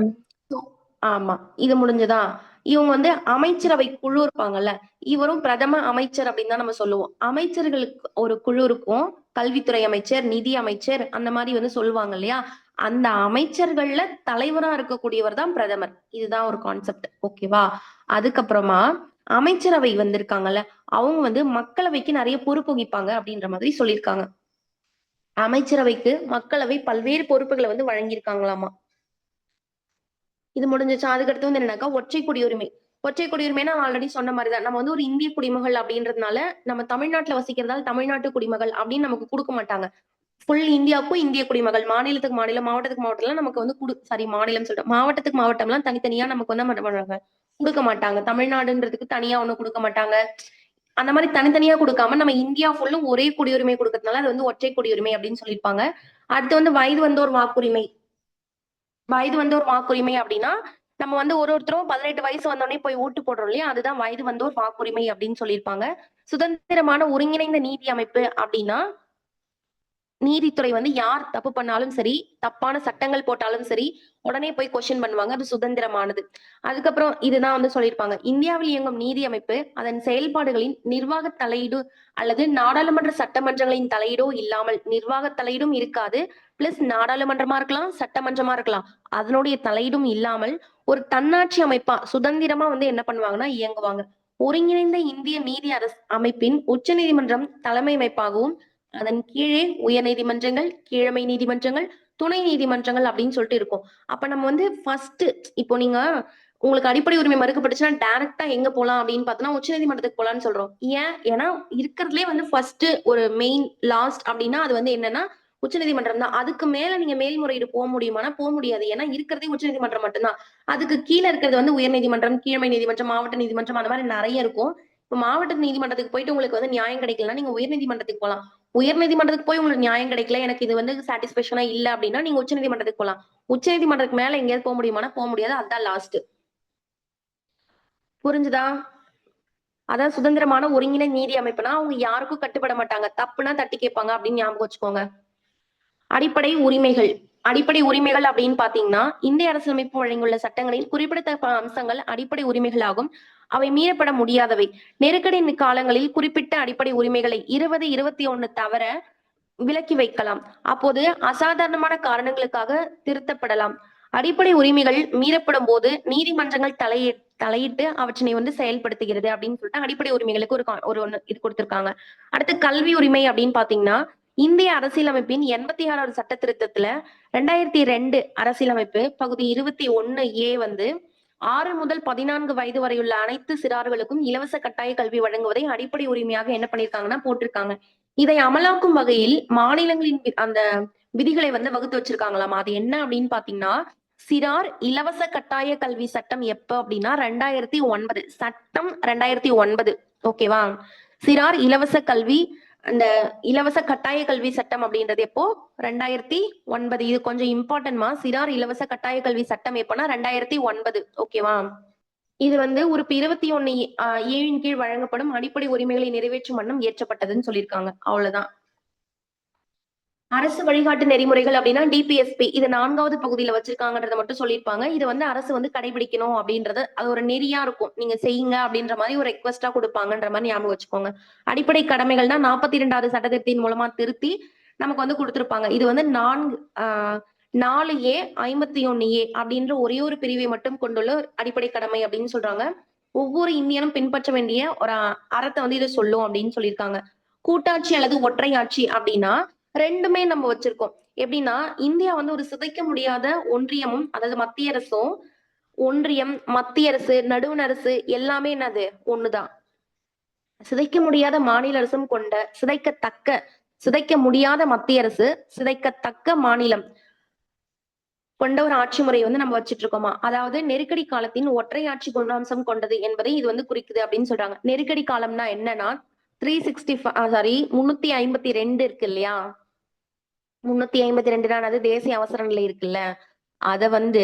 ஆமா. இது முடிஞ்சதா? இவங்க வந்து அமைச்சரவை குழு இருப்பாங்கல்ல, இவரும் பிரதம அமைச்சர் அப்படின்னு தான் நம்ம சொல்லுவோம். அமைச்சர்களுக்கு ஒரு குழு இருக்கும். கல்வித்துறை அமைச்சர், நிதி அமைச்சர் அந்த மாரி வந்து சொல்லுவாங்க இல்லையா? அந்த அமைச்சர்கள்ல தலைவரா இருக்கக்கூடியவர் தான் பிரதமர். இதுதான் ஒரு கான்செப்ட். ஓகேவா? அதுக்கப்புறமா அமைச்சரவை வந்திருக்காங்கல்ல, அவங்க வந்து மக்களவைக்கு நெறைய பொறுப்பு வகிப்பாங்க அப்படின்ற மாதிரி சொல்லியிருக்காங்க. அமைச்சரவைக்கு மக்களவை பல்வேறு பொறுப்புகள வந்து வழங்கியிருக்காங்களாமா. இது முடிஞ்சுச்சா? அதுக்கடுத்து வந்து என்னன்னாக்கா, ஒற்றை குடியுரிமை. ஒற்றை குடியுரிமைன்னா நான் ஆல்ரெடி சொன்ன மாரி தான். நம்ம வந்து ஒரு இந்திய குடிமகள் அப்படின்றதுனால, நம்ம தமிழ்நாட்டுல வசிக்கிறதால தமிழ்நாட்டு குடிமகள் அப்படின்னு நமக்கு குடுக்க மாட்டாங்க. ஃபுல் இந்தியாவுக்கும் இந்திய குடிமகள். மாநிலத்துக்கு மாநிலம், மாவட்டத்துக்கு மாவட்டம்லாம் நமக்கு வந்து சாரி மாநிலம் சொல்லிட்டேன். மாவட்டத்துக்கு மாவட்டம்லாம் தனித்தனியா நமக்கு வந்து என்ன பண்ணுவாங்க? குடுக்க மாட்டாங்க. தமிழ்நாடுன்றதுக்கு தனியா ஒண்ணும் குடுக்க மாட்டாங்க. அந்த மாரி தனித்தனியா குடுக்காம, நம்ம இந்தியா ஃபுல்லும் ஒரே குடியுரிமை குடுக்கறதுனால, அது வந்து ஒற்றை குடியுரிமை அப்படின்னு சொல்லியிருப்பாங்க. அடுத்து வந்து வயது வந்தோர் வாக்குரிமை. வயது வந்து ஒரு வாக்குரிமை அப்படின்னா, நம்ம வந்து ஒருத்தரும் 18 வயசு வந்தோனே போய் ஓட்டு போடுறோம் இல்லையா? அதுதான் வயது வந்தோர் வாக்குரிமை அப்படின்னு சொல்லியிருப்பாங்க. சுதந்திரமான ஒருங்கிணைந்த நீதி அமைப்பு அப்படின்னா, நீதித்துறை வந்து யார் தப்பு பண்ணாலும் சரி, தப்பான சட்டங்கள் போட்டாலும் சரி, உடனே போய் கொஸ்டின் பண்ணுவாங்க. அது சுதந்திரமானது. அதுக்கப்புறம் இதுதான் வந்து சொல்லியிருப்பாங்க. இந்தியாவில் இயங்கும் நீதி அமைப்பு அதன் செயல்பாடுகளின் நிர்வாக தலையீடு அல்லது நாடாளுமன்ற சட்டமன்றங்களின் தலையீடோ இல்லாமல் நிர்வாக தலையீடும் இருக்காது. பிளஸ் நாடாளுமன்றமா இருக்கலாம், சட்டமன்றமா இருக்கலாம். அதனுடைய தலையீடும் இல்லாமல் ஒரு தன்னாட்சி அமைப்பா சுதந்திரமா வந்து என்ன பண்ணுவாங்கன்னா இயங்குவாங்க. ஒருங்கிணைந்த இந்திய நீதி அரசு அமைப்பின் உச்சநீதிமன்றம் தலைமை அமைப்பாகவும் அதன் கீழே உயர் நீதிமன்றங்கள், கீழமை நீதிமன்றங்கள், துணை நீதிமன்றங்கள் அப்படின்னு சொல்லிட்டு இருக்கும். அப்ப நம்ம வந்து ஃபர்ஸ்ட் இப்போ நீங்க உங்களுக்கு அடிப்படை உரிமை மறுக்கப்பட்டுச்சுன்னா டைரக்டா எங்க போலாம் அப்படின்னு பார்த்தோம்னா உச்சநீதிமன்றத்துக்கு போலாம்னு சொல்றோம். ஏன்? ஏன்னா இருக்கிறதுலே வந்து ஃபர்ஸ்ட் ஒரு மெயின் லாஸ்ட் அப்படின்னா அது வந்து என்னன்னா உச்சநீதிமன்றம் தான். அதுக்கு மேல நீங்க மேல்முறையீடு போக முடியுமானா போக முடியாது. ஏன்னா இருக்கிறதே உச்சநீதிமன்றம் மட்டும்தான். அதுக்கு கீழ இருக்கிறது வந்து உயர் நீதிமன்றம், கீழமை நீதிமன்றம், மாவட்ட நீதிமன்றம் அந்த மாதிரி நெறைய இருக்கும். இப்ப மாவட்ட நீதிமன்றத்துக்கு போயிட்டு உங்களுக்கு வந்து நியாயம் கிடைக்கலன்னா நீங்க உயர் நீதிமன்றத்துக்கு போலாம். உயர் நீதிமன்றத்துக்கு போய் உங்களுக்கு நியாயம் கிடைக்கல, எனக்கு இது வந்து சாட்டிஸ்பேக்ஷனா இல்ல அப்படின்னா நீங்க உச்ச நீதிமன்றத்துக்கு போலாம். உச்ச நீதிமன்றத்துக்கு மேல எங்கேயாவது போக முடியுமானா போக முடியாது. அதான் லாஸ்ட். புரிஞ்சுதா? அதான் சுதந்திரமான ஒருங்கிணைந்த நீதி அமைப்புனா அவங்க யாருக்கும் கட்டுப்பட மாட்டாங்க. தப்புனா தட்டி கேட்பாங்க அப்படின்னு ஞாபகம் வச்சுக்கோங்க. அடிப்படை உரிமைகள். அடிப்படை உரிமைகள் அப்படின்னு பாத்தீங்கன்னா, இந்திய அரசியலமைப்பு வழங்கியுள்ள சட்டங்களில் குறிப்பிடத்தக்க அம்சங்கள் அடிப்படை உரிமைகளாகும். அவை மீறப்பட முடியாதவை. நெருக்கடி காலங்களில் குறிப்பிட்ட அடிப்படை உரிமைகளை 20, 21 தவிர விலக்கி வைக்கலாம். அப்போது அசாதாரணமான காரணங்களுக்காக திருத்தப்படலாம். அடிப்படை உரிமைகள் மீறப்படும் போது நீதிமன்றங்கள் தலையிட்டு அவற்றினை வந்து செயல்படுத்துகிறது அப்படின்னு சொல்லிட்டு அடிப்படை உரிமைகளுக்கு ஒரு ஒண்ணு இது கொடுத்திருக்காங்க. அடுத்து கல்வி உரிமை அப்படின்னு பாத்தீங்கன்னா இந்திய அரசியலமைப்பின் 86வது சட்ட திருத்தத்துல 2002 அரசியலமைப்பு பகுதி 21A வந்து 6 முதல் 14 வயது வரையுள்ள அனைத்து சிறார்களுக்கும் இலவச கட்டாய கல்வி வழங்குவதை அடிப்படை உரிமையாக என்ன பண்ணிருக்காங்கன்னா போட்டிருக்காங்க. இதை அமலாக்கும் வகையில் மாநிலங்களின் அந்த விதிகளை வந்து வகுத்து வச்சிருக்காங்களாமா. அது என்ன அப்படின்னு பாத்தீங்கன்னா சிறார் இலவச கட்டாய கல்வி சட்டம் எப்ப அப்படின்னா 2009 சட்டம் 2009. ஓகேவா? சிறார் இலவச கல்வி அந்த இலவச கட்டாய கல்வி சட்டம் அப்படின்றது எப்போ 2009. இது கொஞ்சம் இம்பார்ட்டன்ட்மா. சிறார் இலவச கட்டாய கல்வி சட்டம் எப்போன்னா 2009. ஓகேவா? இது வந்து உறுப்பு 21 ஏவின் கீழ் வழங்கப்படும் அடிப்படை உரிமைகளை நிறைவேற்றும் வண்ணம் இயற்றப்பட்டதுன்னு சொல்லியிருக்காங்க. அவ்வளவுதான். அரசு வழிகாட்டு நெறிமுறைகள் அப்படின்னா டிபிஎஸ்பி இது 4வது பகுதியில வச்சிருக்காங்கன்றத மட்டும் சொல்லியிருப்பாங்க. இது வந்து அரசு வந்து கடைபிடிக்கணும் அப்படின்றது அது ஒரு நெறியா இருக்கும். நீங்க செய்யுங்க அப்படின்ற மாதிரி ஒரு ரெக்வஸ்டா கொடுப்பாங்கன்ற மாதிரி ஞாபகம் வச்சுக்கோங்க. அடிப்படை கடமைகள்னா 42வது சட்டத்தின் மூலமா திருத்தி நமக்கு வந்து கொடுத்திருப்பாங்க. இது வந்து 4A 51A அப்படின்ற ஒரே ஒரு பிரிவை மட்டும் கொண்டுள்ள அடிப்படை கடமை அப்படின்னு சொல்றாங்க. ஒவ்வொரு இந்தியனும் பின்பற்ற வேண்டிய ஒரு அறத்தை வந்து இதை சொல்லும் அப்படின்னு சொல்லியிருக்காங்க. கூட்டாட்சி அல்லது ஒற்றையாட்சி அப்படின்னா ரெண்டுமே நம்ம வச்சிருக்கோம். எப்படின்னா இந்தியா வந்து ஒரு சிதைக்க முடியாத ஒன்றியமும் அதாவது மத்திய அரசும் ஒன்றியம் மத்திய அரசு நடுவண் அரசு எல்லாமே என்னது ஒண்ணுதான். சிதைக்க முடியாத மாநில அரசும் கொண்ட சிதைக்க முடியாத மத்திய அரசு சிதைக்கத்தக்க மாநிலம் கொண்ட ஒரு ஆட்சி முறையை வந்து நம்ம வச்சிட்டு இருக்கோமா. அதாவது நெருக்கடி காலத்தின் ஒற்றை ஆட்சி குணாம்சம் கொண்டது என்பதை இது வந்து குறிக்குது அப்படின்னு சொல்றாங்க. நெருக்கடி காலம்னா என்னன்னா 352 இருக்கு இல்லையா? 352 தேசிய அவசர நிலை இருக்குல்ல அத வந்து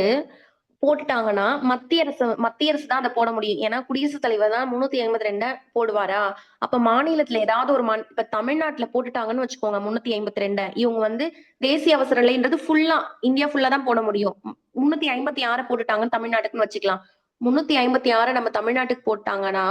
போட்டுட்டாங்கன்னா, மத்திய அரசு தான் அத போட முடியும். ஏன்னா, குடியரசுத் தலைவர் தான் 352 போடுவாரா? அப்ப மாநிலத்தில ஏதாவது ஒரு இப்ப தமிழ்நாட்டுல போட்டுட்டாங்கன்னு வச்சுக்கோங்க 352 இவங்க வந்து தேசிய அவசர நிலைன்றது இந்தியா ஃபுல்லா தான் போட முடியும். 356 போட்டுட்டாங்கன்னு தமிழ்நாட்டுக்குன்னு வச்சுக்கலாம். 356 நம்ம தமிழ்நாட்டுக்கு போட்டாங்கன்னா,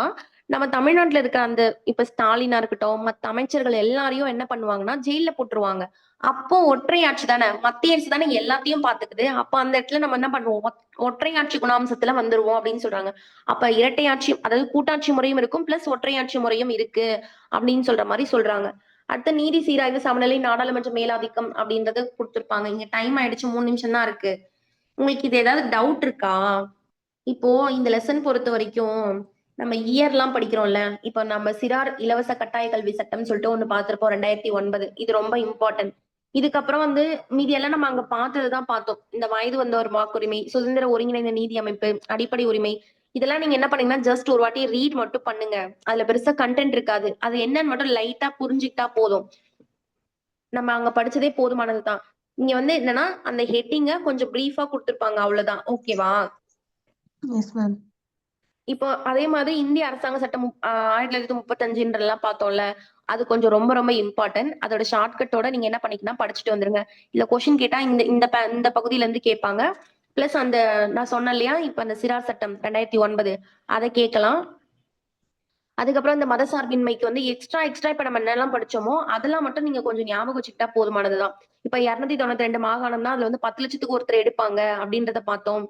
நம்ம தமிழ்நாட்டுல இருக்க அந்த இப்ப ஸ்டாலினா இருக்கட்டும், மத்த அமைச்சர்கள் எல்லாரையும் என்ன பண்ணுவாங்கன்னா, ஜெயில்ல போட்டுருவாங்க. அப்போ ஒற்றை ஆட்சி தானே. மத்திய அரசு தானே எல்லாத்தையும் பாத்துக்குது. அப்ப அந்த இடத்துல நம்ம என்ன பண்ணுவோம்? ஒற்றை ஆட்சி குணாம்சத்துல வந்துருவோம் அப்படின்னு சொல்றாங்க. அப்ப இரட்டை ஆட்சி அதாவது கூட்டாட்சி முறையும் இருக்கும். பிளஸ் ஒற்றை ஆட்சி முறையும் இருக்கு அப்படின்னு சொல்ற மாரி சொல்றாங்க. அடுத்து நீதி சீராய்வு சமநிலை நாடாளுமன்ற மேலாதிக்கம் அப்படின்றது குடுத்திருப்பாங்க. இங்க டைம் ஆயிடுச்சு 3 நிமிஷம் தான் இருக்கு. உங்களுக்கு இது ஏதாவது டவுட் இருக்கா? இப்போ இந்த லெசன் பொறுத்த வரைக்கும் நம்ம இயர்லாம் படிக்கிறோம்ல. இப்ப நம்ம சிறார் இலவச கட்டாய கல்வி சட்டம்னு சொல்லிட்டு ஒண்ணு பார்த்திருப்போம் 2009. இது ரொம்ப இம்பார்ட்டன்ட். இதுக்கப்புறம் வந்து மீதி எல்லாம் நம்ம அங்க பார்த்ததுதான் பார்த்தோம். இந்த வயது வந்தோர் வாக்குரிமை, சுதந்திர ஒருங்கிணைந்த நீதி அமைப்பு, அடிப்படை உரிமை. இதெல்லாம் நீங்க என்ன பண்ணீங்கன்னா, ஜஸ்ட் ஒரு வாட்டி ரீட் மட்டும் பண்ணுங்க. அதுல பெருசா கன்டென்ட் இருக்காது. அது என்னன்னு மட்டும் லைட்டா புரிஞ்சுக்கிட்டா போதும். நம்ம அங்க படிச்சதே போதுமானதுதான். இங்க வந்து என்னன்னா, அந்த ஹெட்டிங்க கொஞ்சம் பிரீஃபா குடுத்திருப்பாங்க அவ்வளவுதான். ஓகேவா? Yes ma'am. இப்போ அதே மாதிரி இந்திய அரசாங்க சட்டம் 1935 பார்த்தோம்ல. அது கொஞ்சம் ரொம்ப ரொம்ப இம்பார்ட்டன்ட். அதோட ஷார்ட்கட்டோட நீங்க என்ன பண்ணிக்கணும் படிச்சுட்டு வந்துருங்க. இல்ல கொஸ்டின் கேட்டா இந்த இந்த இந்த பகுதியில இருந்து கேட்பாங்க. பிளஸ் அந்த நான் சொன்னேன் இல்லையா? இப்ப அந்த சிறார் சட்டம் 2009 அத கேட்கலாம். அதுக்கப்புறம் இந்த மதசார்பின்மைக்கு வந்து எக்ஸ்ட்ரா இப்ப நம்ம என்னெல்லாம் படிச்சோமோ, அதெல்லாம் மட்டும் நீங்க கொஞ்சம் ஞாபகம் வச்சுக்கிட்டா போதுமானதுதான். இப்ப 292 மாகாணம்னா அதுல வந்து 10 லட்சத்துக்கு ஒருத்தர் எடுப்பாங்க அப்படின்றத பார்த்தோம்.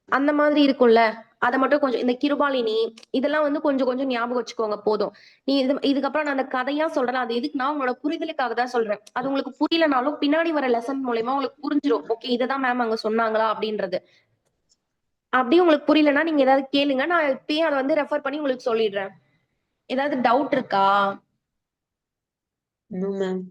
அந்த மாதிரி இருக்கும்ல. அத மட்டும் கொஞ்சம் இந்த கிருபாலினி இதெல்லாம் வந்து கொஞ்சம் கொஞ்சம் ஞாபகம் வச்சுக்கோங்க போதும். நீ இதுக்கப்புறம் நான் அந்த கதையா சொல்றேன். அது எதுக்குன்னா உங்களோட புரிதலுக்காக தான் சொல்றேன். அது உங்களுக்கு புரியலனாலும் பின்னாடி வர லெசன் மூலியமா உங்களுக்கு புரிஞ்சிரும். ஓகே இததான் மேம் அங்க சொன்னாங்களா அப்படின்றது. அப்படியே உங்களுக்கு புரியலன்னா நீங்க ஏதாவது கேளுங்க. நான் இப்பயே அத வந்து ரெஃபர் பண்ணி உங்களுக்கு சொல்லிடுறேன். ஏதாவது டவுட் இருக்கா? No ma'am.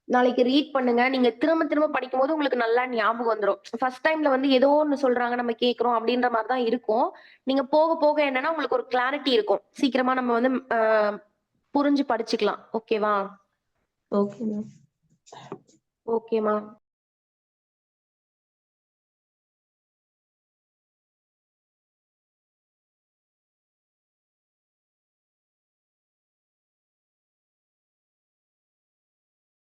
நாளைக்கு ரீட் பண்ணுங்க. நீங்க திரும்ப திரும்ப படிக்கும்போது உங்களுக்கு நல்லா ஞாபகம் வந்துரும். ஃபர்ஸ்ட் டைம்ல வந்து ஏதோ ஒண்ணு சொல்றாங்க, நம்ம கேட்கிறோம் அப்படின்ற மாரி தான் இருக்கும். நீங்க போக போக என்னன்னா உங்களுக்கு ஒரு கிளாரிட்டி இருக்கும். சீக்கிரமா நம்ம வந்து புரிஞ்சு படிச்சுக்கலாம். ஓகேவா? Okay ma'am. ஓகேமா.